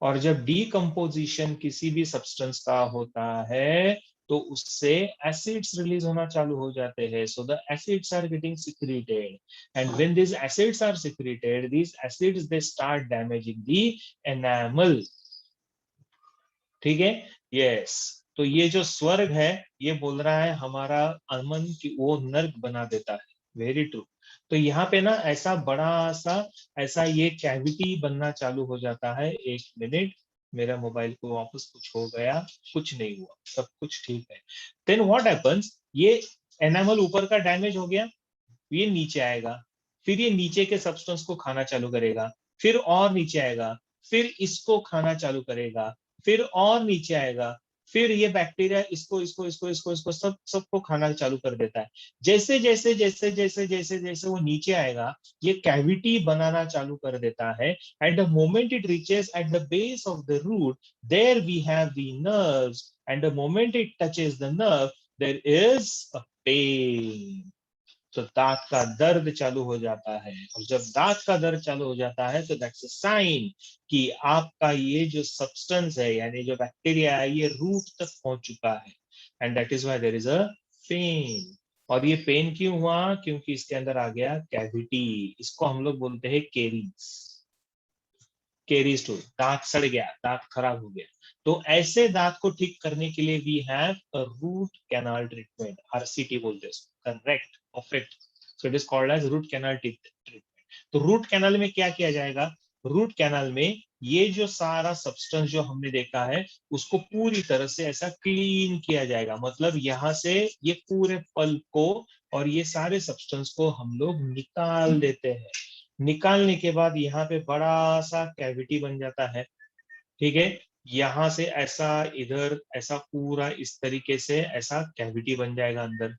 और जब डीकम्पोजिशन किसी भी सब्सटेंस का होता है तो उससे एसिड्स रिलीज होना चालू हो जाते हैं. So the acids are getting secreted, and when these acids are secreted, these acids they start damaging the enamel. ठीक है. यस. तो ये जो स्वर्ग है, ये बोल रहा है हमारा अमन की वो नर्क बना देता है. Very true. तो यहाँ पे ना ऐसा बड़ा सा ऐसा ये कैविटी बनना चालू हो जाता है. एक मिनट, मेरा मोबाइल को वापस कुछ हो गया. कुछ नहीं हुआ, सब कुछ ठीक है. देन व्हाट हैपेंस, ये एनामल ऊपर का डैमेज हो गया, ये नीचे आएगा, फिर ये नीचे के सब्सटेंस को खाना चालू करेगा, फिर और नीचे आएगा, फिर इसको खाना चालू करेगा, फिर और नीचे आएगा, फिर ये बैक्टीरिया इसको इसको इसको इसको इसको सब सबको खाना चालू कर देता है. जैसे जैसे जैसे जैसे जैसे जैसे वो नीचे आएगा, ये कैविटी बनाना चालू कर देता है. At the moment it reaches at the base of the root, there we have the nerves, and the moment it touches the nerve, there is a pain. तो दांत का दर्द चालू हो जाता है, और जब दांत का दर्द चालू हो जाता है तो दैट्स अ साइन कि आपका ये जो सब्सटेंस है, यानी जो बैक्टीरिया है, ये रूट तक पहुंच चुका है. And that is why there is a pain. और ये पेन क्यों हुआ? क्योंकि इसके अंदर आ गया कैविटी. इसको हम लोग बोलते हैं केरीज. केरीज टू, दांत सड़ गया, दांत खराब हो गया. तो ऐसे दांत को ठीक करने के लिए we have a root canal treatment, RCT बोलते हैं. Correct, perfect. So it is called as root canal treatment. तो रूट कैनाल में क्या किया जाएगा? रूट कैनाल में ये जो सारा सब्सटेंस जो हमने देखा है, उसको पूरी तरह से ऐसा क्लीन किया जाएगा. मतलब यहाँ से ये पूरे पल्प को और ये सारे सब्सटेंस को हम लोग निकाल देते हैं. निकालने के बाद यहाँ पे बड़ा सा कैविटी बन जाता है. ठीक है. यहाँ से ऐसा इधर ऐसा पूरा इस तरीके से ऐसा कैविटी बन जाएगा अंदर.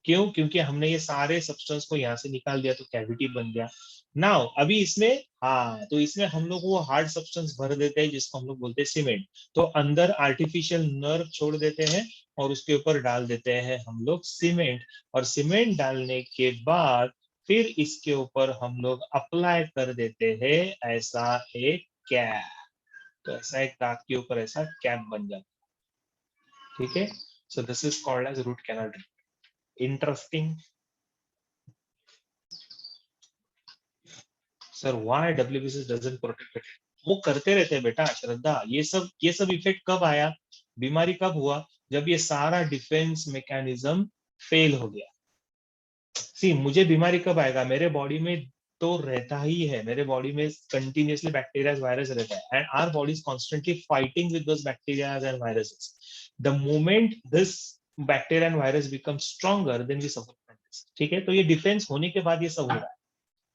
क्यों? क्योंकि हमने ये सारे सब्सटेंस को यहाँ से निकाल दिया, तो कैविटी बन गया. नाउ अभी इसमें, हाँ, तो इसमें हम लोग वो हार्ड सब्सटेंस भर देते हैं जिसको हम लोग बोलते हैं सीमेंट. तो अंदर आर्टिफिशियल नर्व छोड़ देते हैं और उसके ऊपर डाल देते हैं हम लोग सीमेंट. और सीमेंट डालने के बाद फिर इसके ऊपर हम लोग अप्लाई कर देते हैं ऐसा एक कैप. तो ऐसा एक दांत के ऊपर ऐसा कैप बन जाता है. ठीक है. So this is called as root canal. Interesting. Sir why WBC doesn't protect it? वो करते रहते हैं बेटा. श्रद्धा, ये सब इफेक्ट कब आया, बीमारी कब हुआ? जब ये सारा डिफेंस मैकेनिज्म फेल हो गया. सी, मुझे बीमारी कब आएगा? मेरे बॉडी में तो रहता ही है, मेरे बॉडी में कंटिन्यूअसली बैक्टीरिया वायरस रहता है, and our body is constantly fighting with those bacteria and viruses. The moment this bacteria and virus become stronger, then we suffer from this. ठीक है. तो ये डिफेंस होने के बाद ये सब हो रहा है.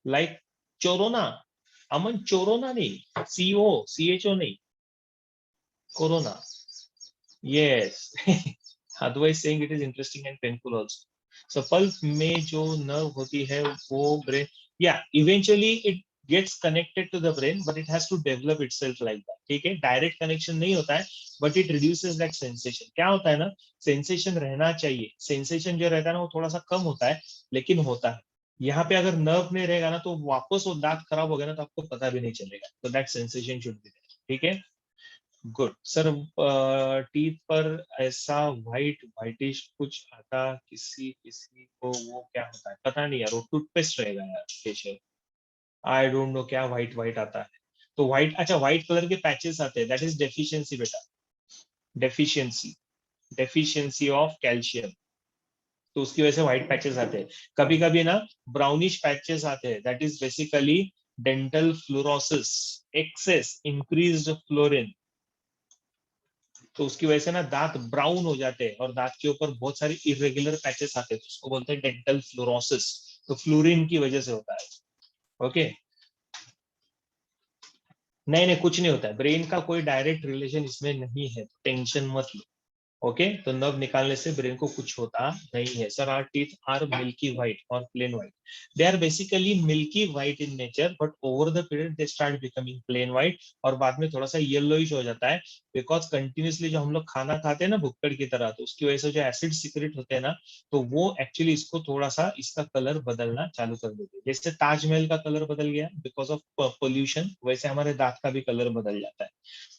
लाइक चोरोना, अमन, चोरोना नहीं, सीओ सीएचओ नहीं, corona. Yes. otherwise saying it is interesting and painful also. So pulp में जो nerve होती है वो brain, yeah, eventually it gets connected to the brain, but it has to develop itself like that. ठीक है. Direct connection नहीं होता है, but it reduces that sensation. क्या होता है ना, सेंसेशन रहना चाहिए. सेंसेशन जो रहता है ना वो थोड़ा सा कम होता है, लेकिन होता है. यहाँ पे अगर नर्व नहीं रहेगा ना, तो वापस वो दांत खराब हो गया ना, तो आपको पता भी नहीं चलेगा. तो that sensation should be there. ठीक है. गुड. सर टीथ पर ऐसा व्हाइट व्हाइटिश कुछ आता किसी किसी को, वो क्या होता है पता नहीं यार. वो टूथपेस्ट रहेगा यार, केशव. आई डोंट नो क्या व्हाइट व्हाइट आता है. तो व्हाइट, अच्छा, व्हाइट कलर के पैचेस आते हैं, दैट इज डेफिशिएंसी बेटा. Deficiency, deficiency of calcium. तो उसकी वजह से व्हाइट पैचेस आते हैं. कभी कभी ना ब्राउनिश पैचेस आते हैं, that is basically dental fluorosis, excess increased fluorine. तो उसकी वजह से ना दांत ब्राउन हो जाते हैं और दांत के ऊपर बहुत सारी इरेगुलर पैचेस आते हैं, तो उसको बोलते हैं डेंटल फ्लोरोसिस. तो फ्लोरिन की वजह से होता है. ओके. नहीं नहीं, कुछ नहीं होता है. ब्रेन का कोई डायरेक्ट रिलेशन इसमें नहीं है, टेंशन मत लो. ओके. तो नर्व निकालने से ब्रेन को कुछ होता नहीं है. Sir our teeth are milky white और plain white? They are basically milky white in nature, but over the period they start becoming plain white, और बाद में थोड़ा सा येलोइश हो जाता है. बिकॉज कंटिन्यूसली जो हम लोग खाना खाते हैं ना भुक्कड़ की तरह, तो उसकी वजह से जो एसिड सिक्रेट होते हैं ना, तो वो एक्चुअली इसको थोड़ा सा इसका कलर बदलना चालू कर देते हैं. जैसे ताजमहल का कलर बदल गया बिकॉज ऑफ पोल्यूशन, वैसे हमारे दांत का भी कलर बदल जाता है.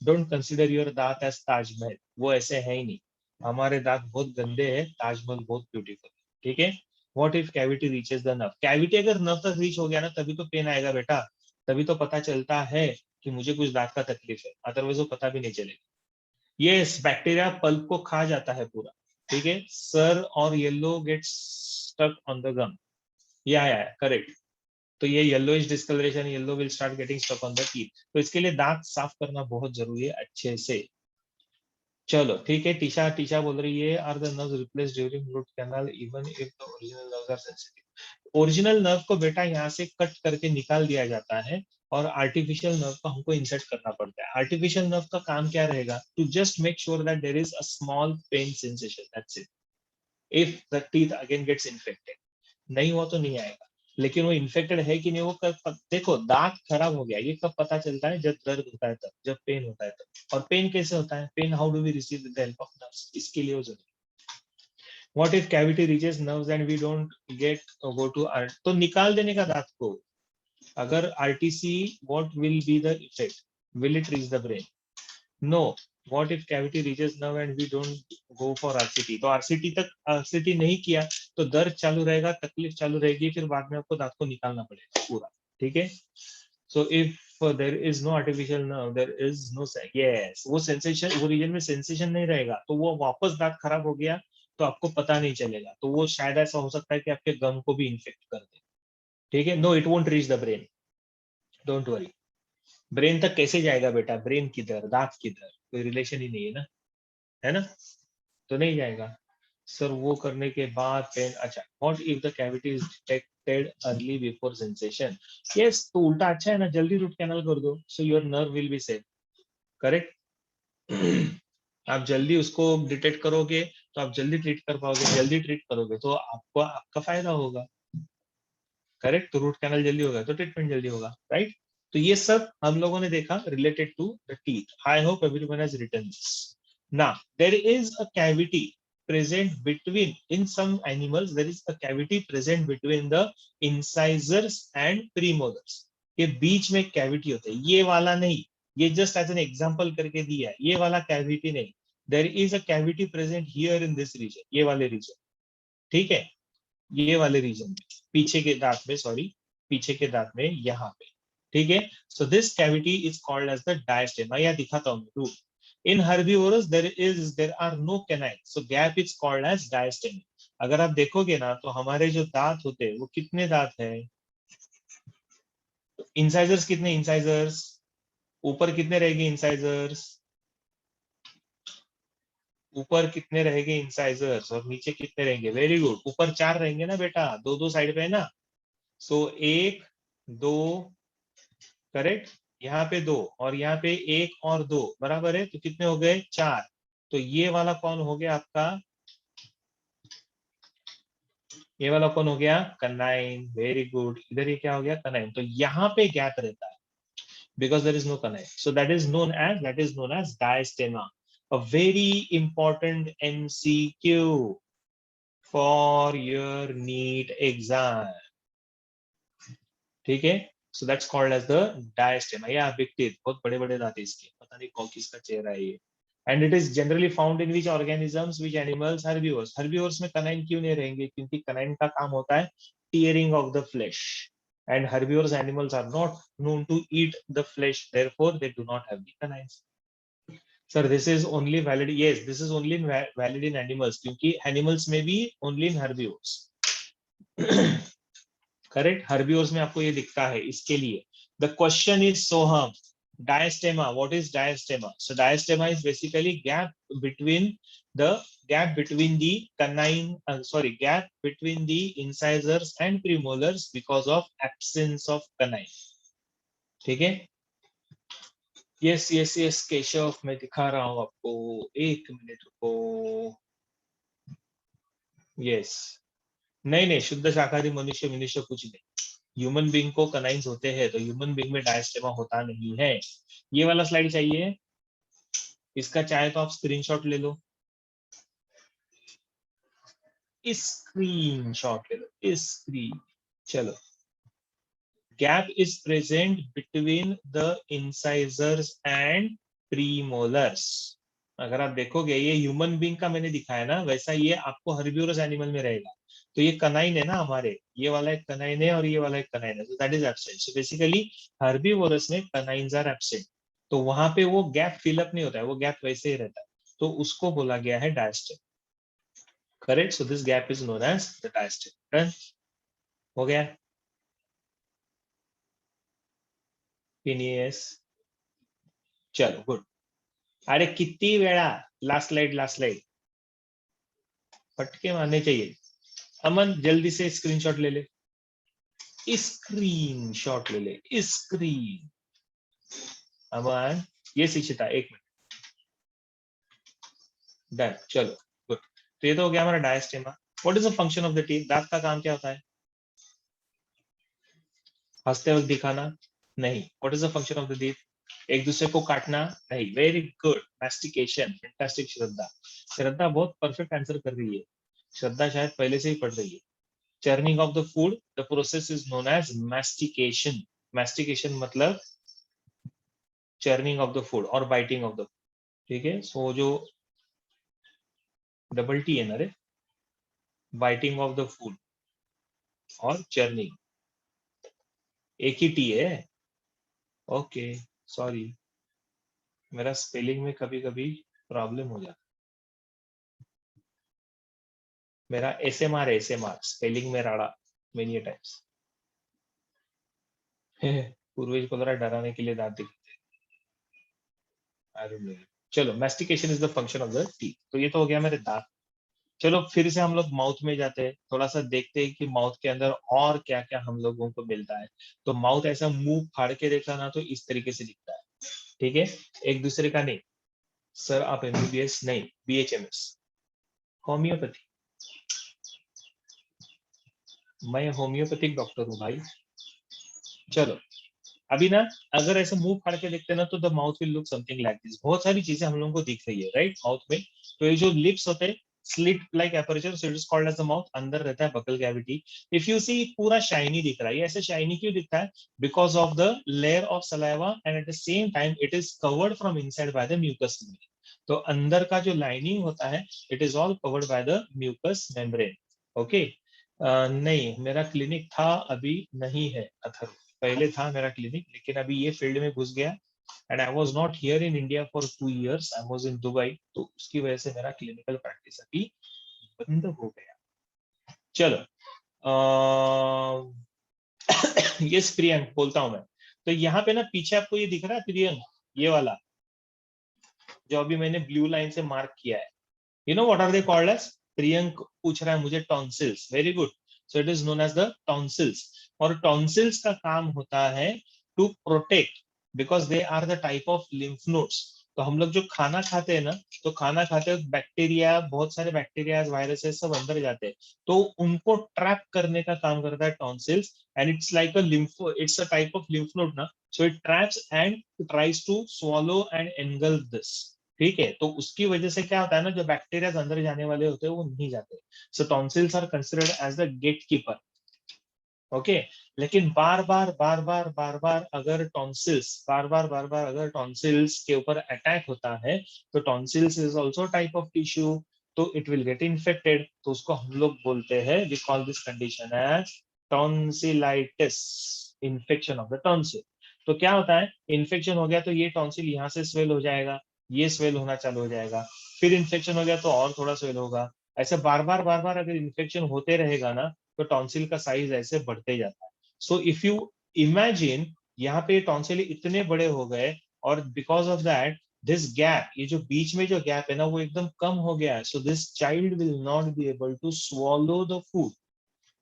डोंट कंसिडर योर दांत एज ताजमहल, वो ऐसे है ही नहीं. हमारे दांत बहुत गंदे हैं, ताजमहल बहुत ब्यूटीफुल। ठीक है। What if cavity reaches the nerve, cavity अगर नर्व तक रीच हो गया ना तभी तो पेन आएगा बेटा, तभी तो पता चलता है कि मुझे कुछ दांत का तकलीफ है, अदरवाइज वो पता भी नहीं चलेगा। ये बैक्टीरिया पल्प को खा जाता है पूरा। ठीक है। सर और yellow gets stuck on the gum, या करेक्ट। तो ये yellowish discoloration, yellow will start getting stuck on the teeth, तो इसके लिए दांत साफ करना बहुत जरूरी है अच्छे से। चलो ठीक है। टीशा टीशा बोल रही है are the nerves replace during root canal even if the original nerves are sensitive. Original nerve को बेटा यहाँ से कट करके निकाल दिया जाता है और आर्टिफिशियल नर्व को हमको इंसर्ट करना पड़ता है। आर्टिफिशियल नर्व का काम क्या रहेगा, to just make sure that there is a small pain sensation, that's it. If the teeth again gets infected, नहीं हुआ तो नहीं आएगा। लेकिन वो इन्फेक्टेड है कि नहीं वो कब, देखो दांत खराब हो गया ये कब पता चलता है, जब दर्द होता है तब, जब पेन होता है तब। और पेन कैसे होता है, pain how do we receive with the help of nerves, इसके लिए वो जरूरी। What if cavity reaches nerves and we don't get go to R, तो निकाल देने का दांत को। अगर RTC, what will be the effect, will it reach the brain, no. What if cavity reaches nerve and we don't go for RCT, तो RCT तक, RCT नहीं किया तो दर्द चालू रहेगा, तकलीफ चालू रहेगी, फिर बाद में आपको दांत को निकालना पड़ेगा पूरा। ठीक है। So if there is no artificial nerve there is no, yes, वो सेंसेशन, वो रीजन में सेंसेशन नहीं रहेगा तो वो वापस दांत खराब हो गया तो आपको पता नहीं चलेगा, तो वो शायद ऐसा हो सकता है कि आपके गम को भी इन्फेक्ट कर दे। ठीक है। No, it won't reach the brain, don't worry. Brain तक कैसे जाएगा बेटा, ब्रेन किधर, दांत किधर, कोई रिलेशन ही नहीं है ना, है ना, तो नहीं जाएगा। सर वो करने के बाद पेन, अच्छा, what if the cavity is detected early before sensation, yes, तो उल्टा अच्छा है ना, जल्दी रूट कैनल कर दो, so your nerve will be safe. Correct. आप जल्दी उसको डिटेक्ट करोगे तो आप जल्दी ट्रीट कर पाओगे, जल्दी ट्रीट करोगे तो आपको आपका फायदा होगा। करेक्ट। तो रूट कैनल जल्दी होगा तो ट्रीटमेंट जल्दी होगा, राइट। तो ये सब हम लोगों ने देखा related to the teeth. I hope everyone has written this. Now there is a cavity present between, in some animals there is a cavity present between the incisors and premolars, ये बीच में cavity होता है, ये वाला नहीं, ये just as an example करके दिया है, ये वाला कैविटी नहीं। There is a cavity present here in this region, ये वाले रीजन। ठीक है। ये वाले रीजन में, पीछे के दांत में, सॉरी, पीछे के दांत में यहाँ पे। ठीक है। So this cavity is called as the diastema, या दिखाता हूँ root. In herbivorous there are no canine, so gap is called as diastema. अगर आप देखोगे ना तो हमारे जो दांत होते हैं वो कितने दांत है, इंसाइजर्स कितने, इंसाइजर्स ऊपर कितने रहेंगे, इंसाइजर्स ऊपर कितने रहेंगे इंसाइजर्स, और नीचे कितने रहेंगे, वेरी गुड, ऊपर 4 रहेंगे ना बेटा, दो दो साइड पे है ना। सो 1 2, करेक्ट, यहाँ पे 2 और यहाँ पे 1 और 2 बराबर है, तो कितने हो गए, 4। तो ये वाला कौन हो गया आपका, ये वाला कौन हो गया, कनाइन, वेरी गुड। इधर ये क्या हो गया, कनाइन। तो यहाँ पे गैप रहता है because there is no canal, so that is known as diastema. A very important MCQ for your NEET exam. ठीक है। so that's called as the diastema, या बिग टीथ, बहुत बड़े बड़े दांत है इसके, पता नहीं कौन किसका चेहरा है ये। And it is generally found in which organisms, which animals, herbivores. Herbivores में कनाइन क्यों नहीं रहेंगे, क्योंकि कनाइन का काम होता है tearing of the flesh, and herbivorous animals are not known to eat the flesh, therefore they do not have the canines. Sir, this is only valid, yes, this is only valid in animals, क्योंकि animals में भी only in herbivores. Correct. हर्बियोर्स में आपको ये दिखता है, इसके लिए the question is Soham, diastema, what is diastema, so diastema is basically gap between the canine, sorry, gap between the incisors and premolars because of absence of canine. ठीक है। Yes yes yes Keshav, मैं दिखा रहा हूं आपको, एक minute रुको। Yes, नहीं नहीं, शुद्ध शाकाहारी मनुष्य मनुष्य कुछ नहीं, ह्यूमन बीइंग को कनाइंस होते हैं, तो ह्यूमन बीइंग में डायस्टेमा होता नहीं है। ये वाला स्लाइड चाहिए, इसका चाहे तो आप स्क्रीनशॉट ले लो, स्क्रीनशॉट ले लो, स्क्रीन। चलो, gap is present between the incisors and premolars. अगर आप देखोगे ये ह्यूमन बीइंग का मैंने दिखाया ना, वैसा ये आपको हर्बिवोरस एनिमल में रहेगा। तो ये कनाइन है ना हमारे, ये वाला एक कनाइन है और ये वाला एक कनाइन है, तो that is absent. So basically herbivores में कनाइन्स आर एब्सेंट, तो वहां पे वो गैप फिलअप नहीं होता है, वो गैप वैसे ही रहता है, तो उसको बोला गया है diastem. Correct, so this gap is known as the diastem. Done, हो गया। फिनियस, चलो गुड। अरे कितनी वेळा, लास्ट स्लाइड फटके मारने चाहिए। अमन जल्दी से स्क्रीनशॉट ले ले, स्क्रीनशॉट ले ले, स्क्रीन। अमन, ये शिक्षिता एक मिनट, डन, चलो गुड। तो ये तो हो गया हमारा diastema. What is the function of the teeth? दांत का काम क्या होता है? हंसते वक्त दिखाना? नहीं। What is the function of the teeth? एक दूसरे को काटना? नहीं। वेरी गुड, मैस्टिकेशन, फैंटास्टिक श्रद्धा। श्रद्धा बहुत परफेक्ट आंसर कर रही है, श्रद्धा शायद पहले से ही पढ़ रही है। Churning of the food, the process is known as mastication. Mastication मतलब चर्निंग ऑफ द फूड और बाइटिंग ऑफ द, ठीक है। सो जो डबल टी है ना रे, बाइटिंग ऑफ द फूड और चर्निंग एक ही टी है। ओके, सॉरी, मेरा स्पेलिंग में कभी कभी प्रॉब्लम हो जाता है। मेरा एसएमआर है, एसएमआर स्पेलिंग में राड़ा मेनी टाइम्स। पूर्वेज को जरा डराने के लिए दांत दिखाते हैं। चलो, mastication is the function of the teeth, तो ये तो हो गया मेरे दांत। चलो फिर से हम लोग माउथ में जाते हैं, थोड़ा सा देखते हैं कि माउथ के अंदर और क्या क्या हम लोगों को मिलता है। तो माउथ ऐसा मुंह फाड़ के देखा ना तो इस तरीके से दिखता है, ठीक है। एक दूसरे का नहीं। सर आप एमबीबीएस नहीं, बीएचएमएस, होम्योपैथी। मैं होम्योपैथिक डॉक्टर हूँ भाई। चलो, अभी ना अगर ऐसे मुंह फाड़ के देखते हैं ना तो the mouth will look something like this. बहुत सारी चीजें हम लोगों को दिख रही है राइट माउथ में। तो ये जो लिप्स होते हैं, slit like aperture, so it is called as the mouth, अंदर रहता है buccal cavity. If you see पूरा शाइनी दिख रहा है, ये ऐसे शाइनी क्यों दिखता है? Because of the layer of saliva and at the same time it is covered from inside by the mucous membrane. तो अंदर का जो लाइनिंग होता है it is all covered by the mucous membrane. Okay. नहीं, मेरा क्लिनिक था, अभी नहीं है अथर्व। पहले था मेरा क्लिनिक, लेकिन अभी ये फील्ड में घुस गया and I was not here in India for 2 years, I was in Dubai, तो उसकी वजह से मेरा क्लिनिकल प्रैक्टिस अभी बंद हो गया। चलो, ये प्रियंक बोलता हूं मैं। तो यहाँ पे ना पीछे आपको ये दिख रहा है प्रियंक, ये वाला जो अभी मैंने ब्लू लाइन से मार्क किया है, you know what are they called as? Priyank पूछ रहा है मुझे, tonsils. Very good, so it is known as the tonsils. और टॉन्सिल्स का काम होता है to protect, because they are the type of lymph nodes. तो हम लोग जो खाना खाते हैं ना, तो खाना खाते वक्त बैक्टीरिया, बहुत सारे बैक्टीरिया वायरसेस सब अंदर जाते हैं, तो उनको ट्रैप करने का काम करता है tonsils. And it's like a lymph, it's a type of lymph node ना, so it traps and tries to swallow and engulf this. ठीक है, तो उसकी वजह से क्या होता है ना, जो बैक्टीरिया अंदर जाने वाले होते हैं वो नहीं जाते। So tonsils are considered as the gatekeeper. Okay. लेकिन बार बार अगर टॉन्सिल्स, बार बार अगर टॉन्सिल्स के ऊपर अटैक होता है, तो tonsils is also type of tissue, तो इट विल गेट इन्फेक्टेड, तो उसको हम लोग बोलते हैं, we call this condition as tonsillitis, infection of the tonsil. तो क्या होता है, इन्फेक्शन हो गया तो ये टॉन्सिल यहाँ से स्वेल हो जाएगा, ये स्वेल होना चालू हो जाएगा, फिर इन्फेक्शन हो गया तो और थोड़ा स्वेल होगा। ऐसे बार बार अगर इन्फेक्शन होते रहेगा ना, तो टॉन्सिल का साइज ऐसे बढ़ते जाता है। सो इफ यू इमेजिन, यहाँ पे टॉन्सिल इतने बड़े हो गए, और because of that this gap, ये जो बीच में जो गैप है ना वो एकदम कम हो गया है, so this child will not be able to swallow the food,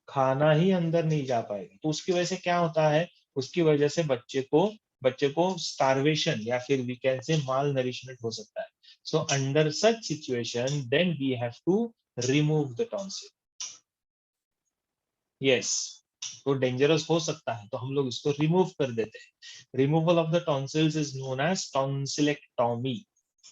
खाना ही अंदर नहीं जा पाएगा। तो उसकी वजह से क्या होता है, उसकी वजह से बच्चे को स्टारवेशन या फिर we can say mall nourishment हो सकता है। So under such situation then we have to remove the tonsil. Yes, तो डेंजरस हो सकता है, तो हम लोग इसको रिमूव कर देते हैं। Removal of the tonsils is known as tonsillectomy.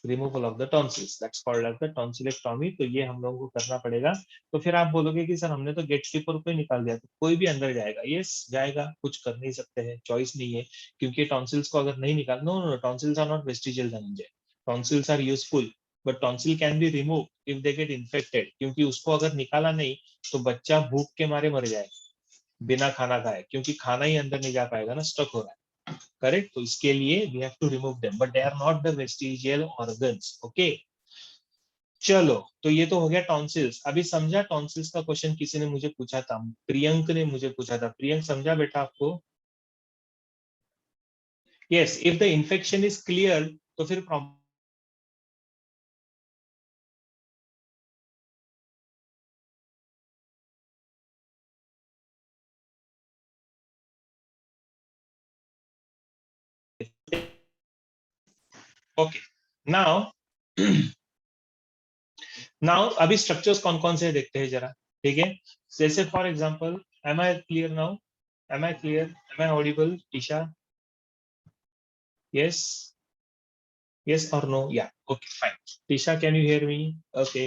Removal of the tonsils, that's called as the tonsillectomy. तो ये हम लोगों को करना पड़ेगा। तो फिर आप बोलोगे कि सर हमने तो गेट कीपर को ही निकाल दिया, तो कोई भी अंदर जाएगा? यस जाएगा, कुछ कर नहीं सकते हैं, चॉइस नहीं है। क्योंकि टॉन्सिल्स को अगर नहीं निकाल, no no, tonsils are not vestigial Dhananjay, tonsils are useful. But tonsil can be remove if they get infected, क्योंकि उसको अगर निकाला नहीं तो बच्चा भूख के मारे मर जाए बिना खाना खाए, क्योंकि खाना ही अंदर नहीं जा पाएगा ना, स्टक हो रहा है। करेक्ट? तो इसके लिए we have to remove them, but they are not the vestigial organs. Okay, चलो, तो ये तो हो गया टॉन्सिल्स। अभी समझा? टॉन्सिल्स का क्वेश्चन किसी ने मुझे पूछा था, प्रियंक ने मुझे पूछा था। प्रियंक, समझा बेटा आपको? Yes, if the infection is clear तो फिर प्रॉब्लम ओके। नाउ नाउ अभी स्ट्रक्चर्स कौन कौन से देखते हैं जरा, ठीक है? जैसे for example, am I clear now? Am I clear? Am I audible? Isha, yes? Yes और no? Yeah, okay fine. Isha, can you hear me? Okay,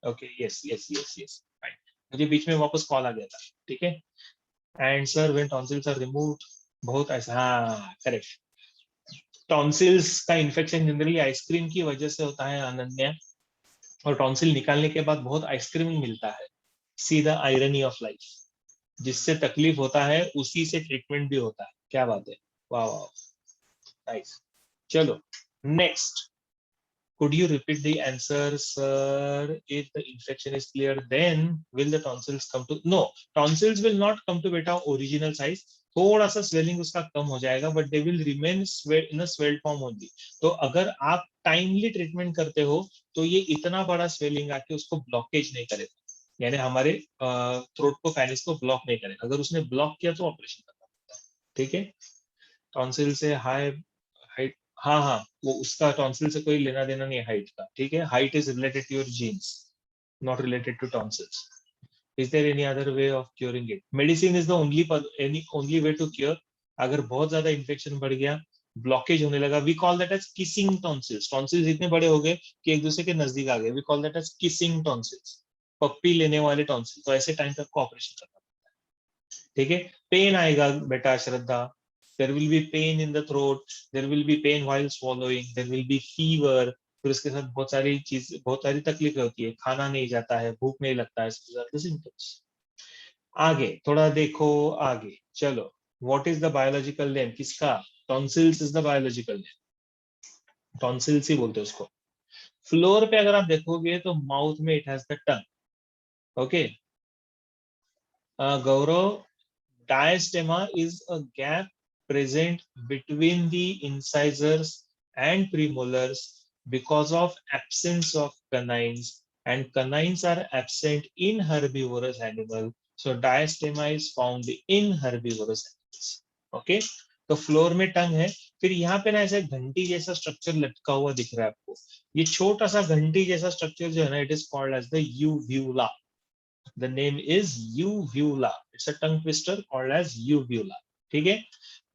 okay, yes yes yes yes, fine. मुझे बीच में वापस कॉल आ गया था, ठीक है? And sir when tonsils are removed, बहुत ऐसा, हाँ करेक्ट। टॉन्सिल्स का इन्फेक्शन जनरली आइसक्रीम की वजह से होता है अनन्या, और टॉन्सिल निकालने के बाद बहुत आइसक्रीम मिलता है। See the irony of life, जिससे तकलीफ होता है उसी से ट्रीटमेंट भी होता है। क्या बात है, वाह वाह, नाइस। चलो, next, could you repeat the answer, sir? If the infection is clear, then will the tonsils come to? No, tonsils will not come to beta original size. थोड़ा सा स्वेलिंग उसका कम हो जाएगा, but they will remain in a swelled form only. तो अगर आप timely treatment करते हो तो ये इतना बड़ा स्वेलिंग आके उसको ब्लॉकेज नहीं करेगा, यानी हमारे थ्रोट को, फैनिस को ब्लॉक नहीं करेगा। अगर उसने ब्लॉक किया तो ऑपरेशन करना पड़ता है, ठीक है? टॉन्सिल से हाई हाइट, हाँ हाँ, वो उसका टॉन्सिल से कोई लेना देना नहीं है हाइट का, ठीक है? Height is related to your genes, not related to tonsils. Is there any other way of curing it? Medicine is the only way to cure. अगर बहुत ज्यादा इन्फेक्शन बढ़ गया, ब्लॉकेज होने लगा, we call that as kissing tonsils. Tonsils इतने बड़े हो गए कि एक दूसरे के नजदीक आ गए, we call that as kissing tonsils, पप्पी लेने वाले टॉन्सिल। तो ऐसे टाइम तक को ऑपरेशन करना, ठीक है? पेन आएगा बेटा Shraddha, there will be pain in the throat, there will be pain while swallowing, there will be fever, फिर उसके साथ बहुत सारी चीज, बहुत सारी तकलीफें होती है, खाना नहीं जाता है, भूख नहीं लगता है, सिम्टम्स। आगे थोड़ा देखो, आगे चलो। What is the biological name किसका? Tonsils is the biological name, tonsils ही बोलते हैं उसको। फ्लोर पे अगर आप देखोगे तो माउथ में it has the tongue, okay? Gaurav, diastema is a gap present between the incisors and premolars because of absence of canines, and canines are absent in herbivorous animal. So diastema is found in herbivorous animals. Okay? तो floor में टंग है, फिर यहाँ पे ना ऐसे घंटी जैसा स्ट्रक्चर लटका हुआ दिख रहा है आपको। ये छोटा सा घंटी जैसा स्ट्रक्चर जो है ना, it is called as the uvula. The name is uvula. It's a tongue twister called as uvula. Okay.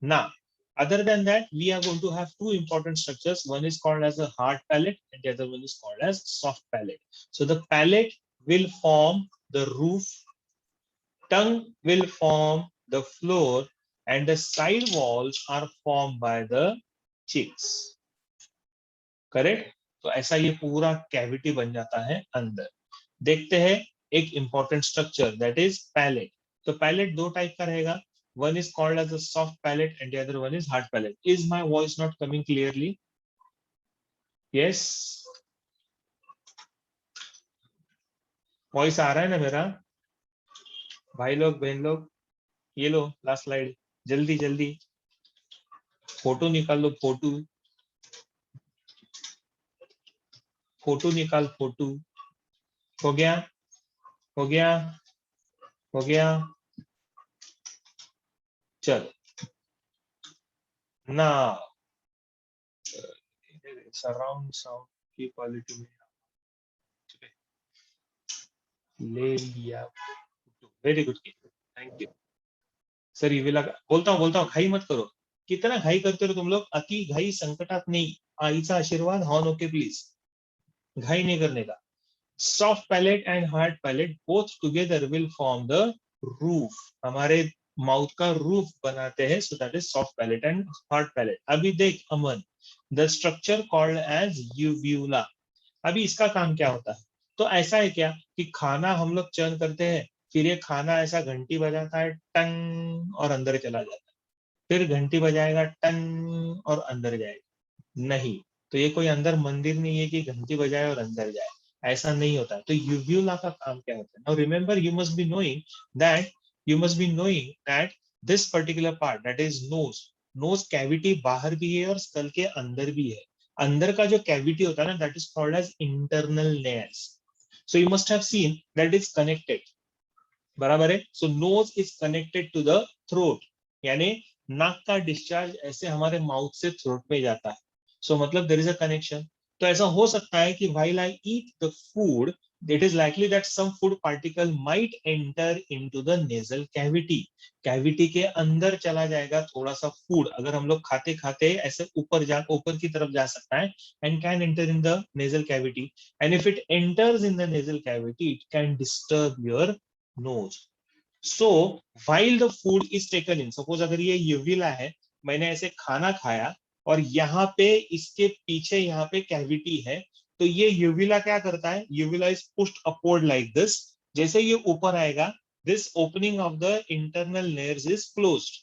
Now, other than that, we are going to have two important structures. One is called as a hard palate, and the other one is called as soft palate. So the palate will form the roof, tongue will form the floor, and the side walls are formed by the cheeks. Correct? तो ऐसा ये पूरा cavity बन जाता है अंदर। देखते हैं एक important structure, that is palate. तो पैलेट दो टाइप का रहेगा, one is called as a soft palate and the other one is hard palate. Is my voice not coming clearly? Yes, voice आ रहा है ना मेरा? भाई लोग, बहन लोग, ये लो लास्ट स्लाइड, जल्दी जल्दी फोटो निकाल लो, फोटो, फोटो निकाल, फोटो। हो गया? हो गया? हो गया? चलो ना, सराउंड साउंड की क्वालिटी में ले लिया। Very good, thank you sir. ये लगा, बोलता हूँ घाई मत करो। कितना घाई करते हो तुम लोग? अति घाई संकटात नहीं, आईचा आशीर्वाद हॉन ओके प्लीज, घाई नहीं करने का। Soft palate and hard palate both together will form the roof, हमारे माउथ का रूफ बनाते हैं। So that is soft palate and hard palate. अभी देख Aman, the structure called as uvula, अभी इसका काम क्या होता है? तो ऐसा है क्या कि खाना हम लोग चर्न करते हैं, फिर ये खाना ऐसा घंटी बजाता है टंग और अंदर चला जाता है, फिर घंटी बजाएगा टंग और अंदर जाएगा। नहीं, तो ये कोई अंदर मंदिर नहीं है कि घंटी बजाए और अंदर जाए, ऐसा नहीं होता है। तो यूव्यूला का काम क्या होता है? Now remember, you must be knowing that this particular part, that is nose, nose cavity बाहर भी है और स्कल के अंदर भी है। अंदर का जो कैविटी होता है ना, that is called as internal nares. So you must have seen that is connected, बराबर है। So nose is connected to the throat, यानी नाक का डिस्चार्ज ऐसे हमारे माउथ से थ्रोट में जाता है। सो मतलब देयर इज अ कनेक्शन। तो ऐसा हो सकता है कि while I eat the food, it is likely that some food particle might enter into the nasal cavity, cavity के अंदर चला जाएगा थोड़ा सा फूड, अगर हम लोग खाते खाते ऐसे ऊपर की तरफ जा सकता है, and can enter in the nasal cavity, and if it enters in the nasal cavity it can disturb your nose. So while the food is taken in, suppose अगर ये यूविला है, मैंने ऐसे खाना खाया और यहाँ पे इसके पीछे यहाँ पे कैविटी है, तो ये यूविला क्या करता है? Uvula is pushed upward like this. जैसे ये ऊपर आएगा, this opening of the internal layers is closed,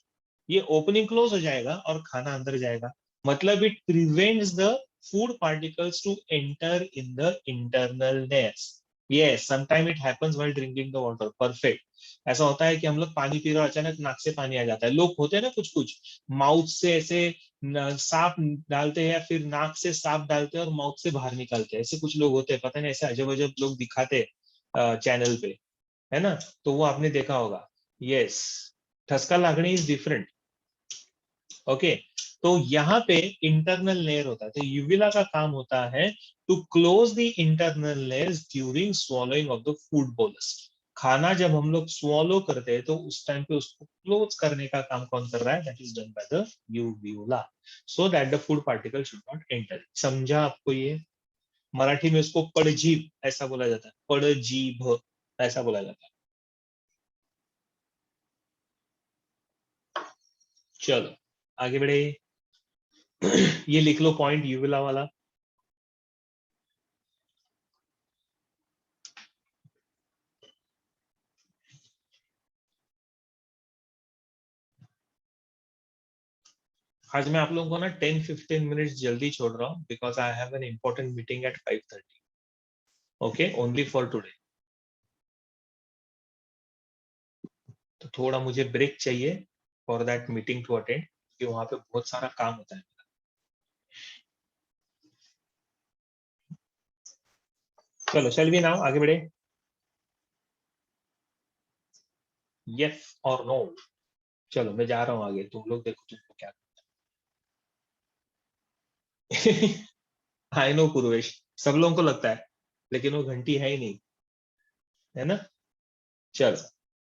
ये ओपनिंग क्लोज हो जाएगा और खाना अंदर जाएगा। मतलब it prevents the food particles to enter in the internal layers. Yes, sometime it happens while drinking the water, perfect. ऐसा होता है कि हम लोग पानी पी रहे हो, अचानक नाक से पानी आ जाता है। लोग होते हैं ना कुछ कुछ, माउथ से ऐसे सांप डालते हैं या फिर नाक से सांप डालते हैं और माउथ से बाहर निकालते हैं, ऐसे कुछ लोग होते हैं, पता नहीं ऐसे अजब अजब लोग दिखाते चैनल पे, है ना? तो वो आपने देखा होगा। यस, ठसका लागणे इज डिफरेंट। ओके, तो यहाँ पे इंटरनल लेयर होता है, तो यूविला का काम होता है to close the internal layers during swallowing of the food bolus. खाना जब हम लोग स्वॉलो करते हैं तो उस टाइम पे उसको क्लोज करने का काम कौन कर रहा है? That is done by the यूव्यूला, so that the food particle should not enter. समझा आपको ये? मराठी में उसको पड़जीभ ऐसा बोला जाता है, पड़जीभ ऐसा बोला जाता है। चलो आगे बढ़े। ये लिख लो पॉइंट यूविला वाला। आज मैं आप लोगों को ना 10-15 मिनट्स जल्दी छोड़ रहा हूँ, because I have an important meeting at 5:30। Okay, only for today. तो थोड़ा मुझे ब्रेक चाहिए for that meeting to attend, क्योंकि वहां पे बहुत सारा काम होता है। चलो चल भी नाउ आगे बढ़े। यस और नो। चलो मैं जा रहा हूँ आगे, तुम लोग देखो तुमको क्या। आई नो पूर्वेश, सब लोगों को लगता है, लेकिन वो घंटी है ही नहीं, है ना? चलो,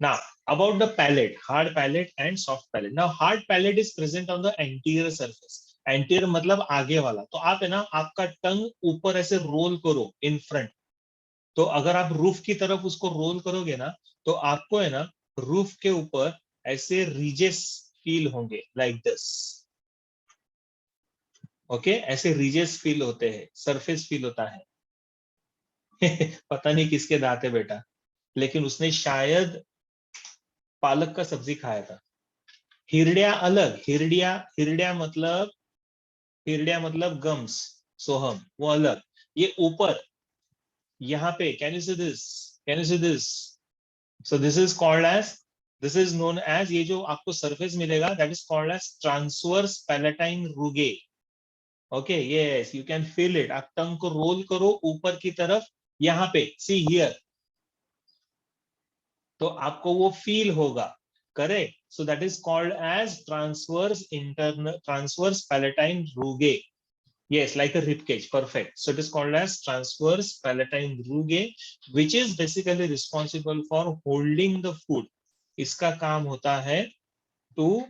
now about the palate, hard palate and soft palate. Now hard palate is present on the anterior surface. Anterior मतलब आगे वाला। तो आप है ना, आपका टंग ऊपर ऐसे रोल करो इन फ्रंट। तो अगर आप रूफ की तरफ उसको रोल करोगे ना, तो आपको है ना रूफ के ऊपर ऐसे रीजेस फील होंगे लाइक दिस। ओके, ऐसे रीजेस फील होते हैं, सरफेस फील होता है। पता नहीं किसके दांत है बेटा, लेकिन उसने शायद पालक का सब्जी खाया था। हिरड्या अलग, हिरड्या, हिरड्या मतलब गम्स, सोहम, वो अलग। ये ऊपर यहाँ पे, can you see this, can you see this? So this is called as, this is known as, ये जो आपको सरफेस मिलेगा that is called as transverse palatine rugae. Okay, yes, you can feel it. आप tongue को role करो ऊपर की तरफ, यहाँ पे सी हियर, तो आपको वो फील होगा। Correct, so that is called as transverse palatine rugae. Yes, like a rib cage. Perfect. So it is called as transverse palatine rugae, which is basically responsible for holding the food. इसका काम होता है to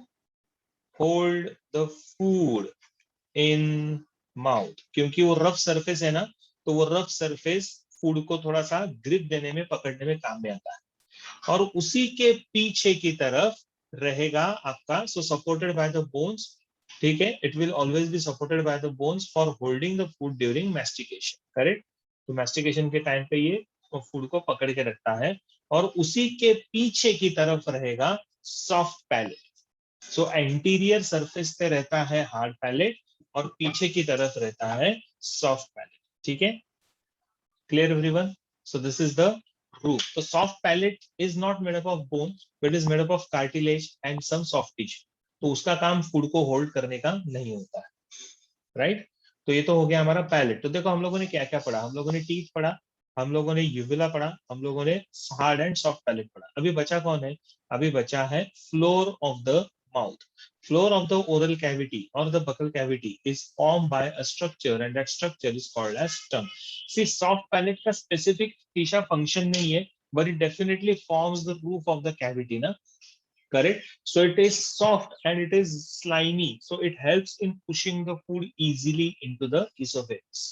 hold the food in mouth, क्योंकि वो rough surface है ना, तो वो रफ सरफेस फूड को थोड़ा सा ग्रिप देने में, पकड़ने में काम में आता है। और उसी के पीछे की तरफ रहेगा आपका, सो सपोर्टेड बाय द बोन्स, ठीक है, it will always be supported by the bones for holding the food during mastication. Correct? तो मैस्टिकेशन के टाइम पे ये फूड को पकड़ के रखता है, और उसी के पीछे की तरफ रहेगा सॉफ्ट पैलेट। सो एंटीरियर सरफेस पे रहता है हार्ड पैलेट और पीछे की तरफ रहता है सॉफ्ट पैलेट। ठीक है, clear everyone? So this is the roof. तो soft palate is not made up of bone, but is made up of cartilage and some soft tissue. तो उसका काम फूड को होल्ड करने का नहीं होता है, राइट? तो ये तो हो गया हमारा पैलेट। तो देखो हम लोगों ने क्या क्या पढ़ा, हम लोगों ने टीथ पढ़ा, हम लोगों ने यूविला पढ़ा, हम लोगों ने हार्ड एंड सॉफ्ट पैलेट पढ़ा। अभी बचा कौन है? अभी बचा है floor of the mouth. Floor of the oral cavity or the buccal cavity is formed by a structure, and that structure is called as tongue. See, soft palate का specific Trisha function नहीं है, but it definitely forms the roof of the cavity, ना? Correct? So it is soft and it is slimy, so it helps in pushing the food easily into the esophagus.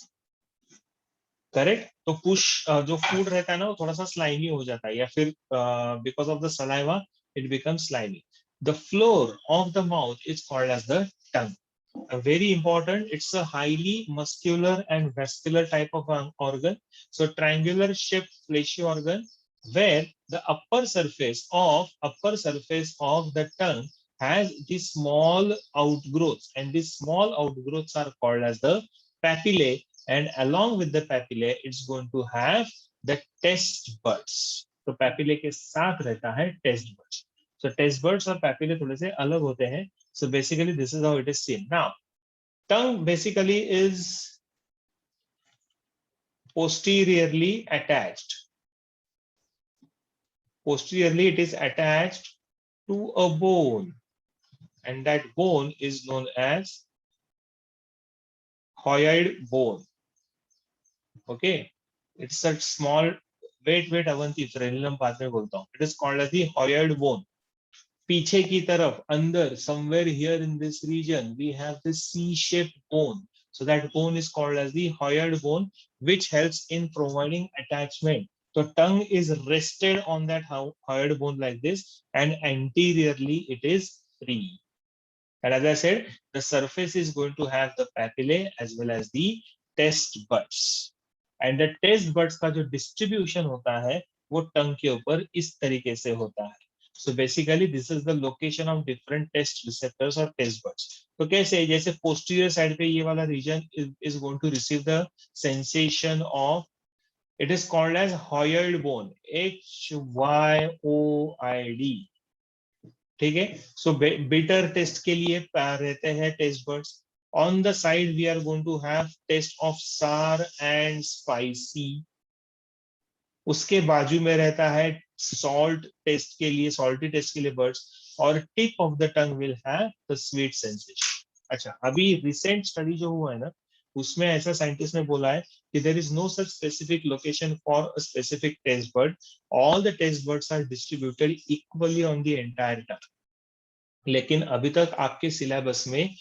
Correct? तो push जो food रहता है ना वो थोड़ा सा slimy हो जाता है, या फिर because of the saliva it become slimy. The floor of the mouth is called as the tongue. Very important, it's a highly muscular and vascular type of organ. So triangular shaped fleshy organ where the upper surface of the tongue has these small outgrowths, and these small outgrowths are called as the papillae, and along with the papillae it's going to have the taste buds. तो papillae के साथ रहता है taste buds. So taste buds और papillae थोड़े से अलग होते हैं. So basically this is how it is seen. Now tongue basically is posteriorly attached. Posteriorly it is attached to a bone, and that bone is known as hyoid bone. Okay, it's a small, wait Avanti, frenulum बाद में बोलता हूँ. It is called as the hyoid bone. पीछे की तरफ अंदर somewhere here in this region we have this C-shaped bone. So that bone is called as the hyoid bone, which helps in providing attachment. So tongue is rested on that hyoid bone like this, and anteriorly it is free. And as I said, the surface is going to have the papillae as well as the taste buds. And the taste buds का जो distribution होता है वो tongue के ऊपर इस तरीके से होता है. So basically this is the location of different taste receptors or taste buds. तो कैसे, जैसे posterior side पे ये वाला region is going to receive the sensation of, it is called as hyoid bone, HYOID. ठीक है? सो बिटर टेस्ट के लिए रहते हैं taste buds. On the side we are going to have taste of sour and spicy. उसके बाजू में रहता है सॉल्ट टेस्ट के लिए, सॉल्टी टेस्ट के लिए बर्ड्स, और tip of the tongue will have the sweet sensation. अच्छा, अभी रिसेंट स्टडी जो हुआ है ना, उसमें ऐसा साइंटिस्ट ने बोला है कि there is no such specific location for a specific taste bud. All the taste buds are distributed equally on the entire tongue. लेकिन अभी तक आपके सिलेबस में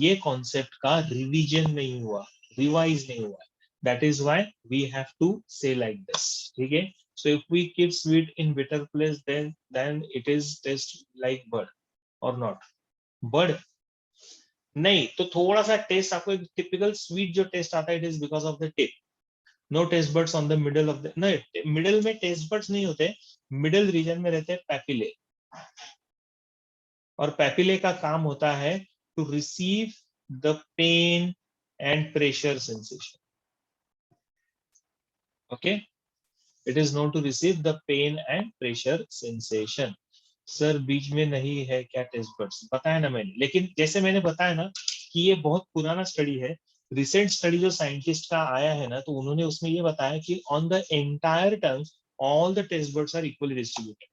ये कॉन्सेप्ट का रिवीजन नहीं हुआ, रिवाइज नहीं हुआ. That is why we have to say like this. ठीक है? So if we keep sweet in bitter place then it is taste like bud और नॉट. बर्ड नहीं, तो थोड़ा सा टेस्ट आपको एक टिपिकल स्वीट जो टेस्ट आता है, it is because of the tip. No taste buds on the middle of the, नहीं मिडल में टेस्ट बर्ड्स नहीं होते, मिडल रीजन में रहते हैं पैपिले. और पैपिले का काम होता है to receive the pain and pressure sensation. Okay, it is known to receive the pain and pressure sensation. Sir बीच में नहीं है क्या टेस्ट बर्ड्स? बताया ना मैंने, लेकिन जैसे मैंने बताया ना कि ये बहुत पुराना स्टडी है. रिसेंट स्टडी जो साइंटिस्ट का आया है ना, तो उन्होंने उसमें ये बताया कि on the entire tongue all the taste buds are equally distributed.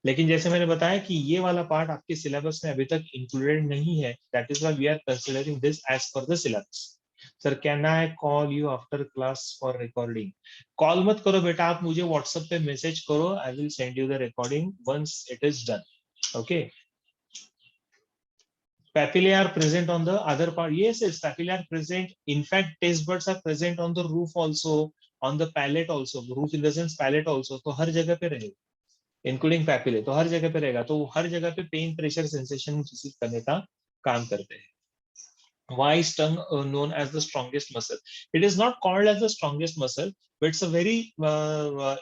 लेकिन जैसे मैंने बताया कि ये वाला पार्ट आपके सिलेबस में अभी तक इंक्लूडेड नहीं है. That is why we are considering this as per the syllabus. Sir can I call you after class for recording? Call मत करो बेटा, आप मुझे व्हाट्सएप पे मैसेज करो. I will send you the recording once it is done. Okay. Papillae are present on the other part. Yes, yes, papillae are present. In fact, taste buds are present on the roof also, on the palate also. Roof in the sense palate also. तो हर जगह पे रहेगा, including papillae. तो हर जगह पे रहेगा, तो हर जगह पे पेन प्रेशर सेंसेशन रिसीव करने का काम करते हैं. Why is tongue known as the strongest muscle? It is not called as the strongest muscle, but it's a very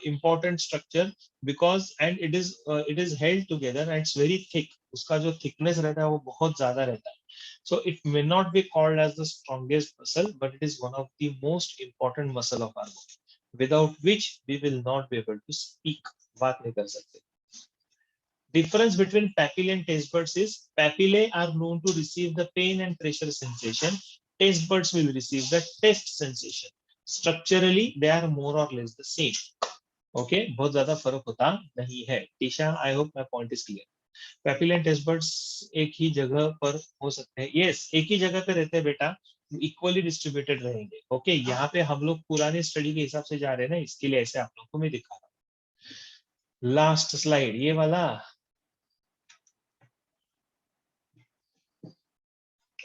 important structure because and it is held together and it's very thick. उसका जो thickness रहता है वो बहुत ज़्यादा रहता है. So it may not be called as the strongest muscle, but it is one of the most important muscle of our body, without which we will not be able to speak. बात नहीं कर सकते. Difference between papillae and taste buds is papillae are known to receive the pain and pressure sensation. Taste buds will receive the taste sensation. Structurally, they are more or less the same. Okay, बहुत ज्यादा फर्क होता नहीं है. Trisha, I hope my point is clear. Papillae and taste buds एक ही जगह पर हो सकते हैं. Yes, एक ही जगह पे रहते हैं बेटा. इक्वली डिस्ट्रीब्यूटेड रहेंगे. ओके, यहाँ पे हम लोग पुराने स्टडी के हिसाब से जा रहे हैं ना, इसके लिए ऐसे आप लोग को मैं दिखा रहा हूँ. लास्ट स्लाइड ये वाला.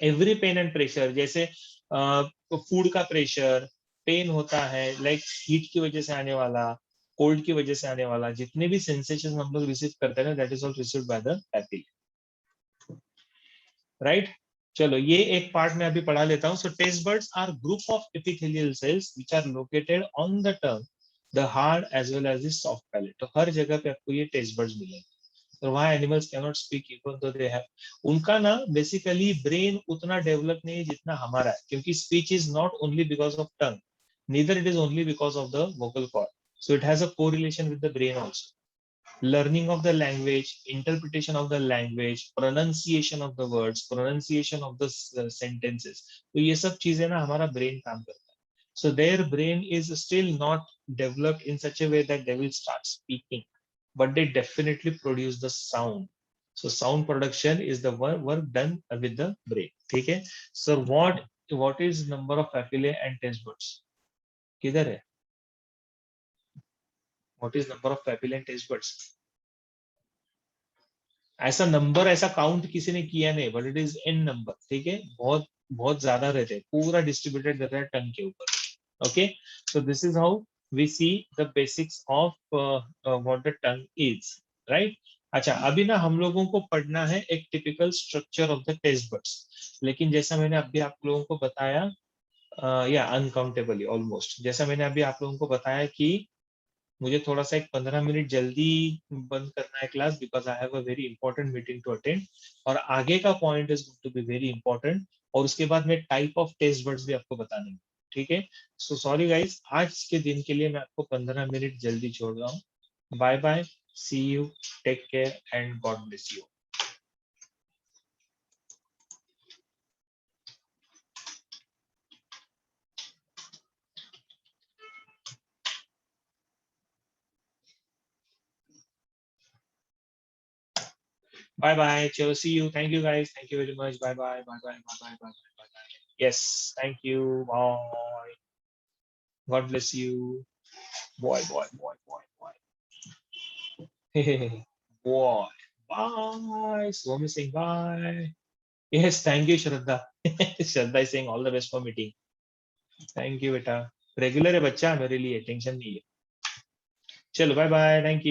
एवरी पेन एंड प्रेशर, जैसे फूड का प्रेशर, पेन होता है लाइक हीट की वजह से आने वाला, कोल्ड की वजह से आने वाला, जितने भी सेंसेशन हम लोग रिसीव करते हैं ना, that is all received by the papillae. Right, चलो ये एक पार्ट में अभी पढ़ा लेता हूँ. So taste buds are group of epithelial cells which are located on the tongue, the hard as well as the soft palate. तो हर जगह पे आपको ये टेस्ट बर्ड्स मिलेंगे. So why animals cannot speak even though they have, उनका ना basically brain उतना डेवलप नहीं है जितना हमारा है, क्योंकि speech is not only because of tongue, neither it is only because of the vocal cord, so it has a correlation with the brain also. Learning of the language, interpretation of the language, pronunciation of the words, pronunciation of the sentences, तो ये सब चीजें ना हमारा brain काम करता है. So their brain is still not developed in such a way that they will start speaking, but they definitely produce the sound. So sound production is the work done with the brain. ठीक है. So what is number of papillae and taste buds? किधर है? What is number of papillae and taste buds? ऐसा number, ऐसा count किसी ने किया नहीं, but it is an number. ठीक है, बहुत बहुत ज्यादा रहते हैं, पूरा डिस्ट्रीब्यूटेड रहता है टंग के ऊपर. Okay, so this is how we see the basics of what the tongue is. Right. अच्छा, अभी ना हम लोगों को पढ़ना है एक typical structure of the taste buds. लेकिन जैसा मैंने अभी आप लोगों को बताया, या अनकाउंटेबली ऑलमोस्ट, जैसा मैंने अभी आप लोगों को बताया कि मुझे थोड़ा सा एक 15 मिनट जल्दी बंद करना है class, because I have a very important meeting to attend, और आगे का point is going to be very important, और उसके बाद मैं टाइप ऑफ टेस्ट बर्ड्स भी आपको बताने. ठीक है, सो सॉरी गाइस, आज के दिन के लिए मैं आपको 15 मिनट जल्दी छोड़ रहा हूँ. Bye bye, see you, take care and God bless you. Bye bye. Chalo, see you. Thank you guys. Thank you very much. Bye bye. Bye bye. Bye bye. Bye bye. Bye bye. Yes. Thank you. Bye. God bless you. Boy, boy, boy, boy, boy. Boy. Bye. Swami saying bye. Yes. Thank you, Shraddha. Shraddha is saying all the best for meeting. Thank you, beta. Regular है बच्चा मेरे लिए, tension नहीं है. चलो, bye bye. Thank you.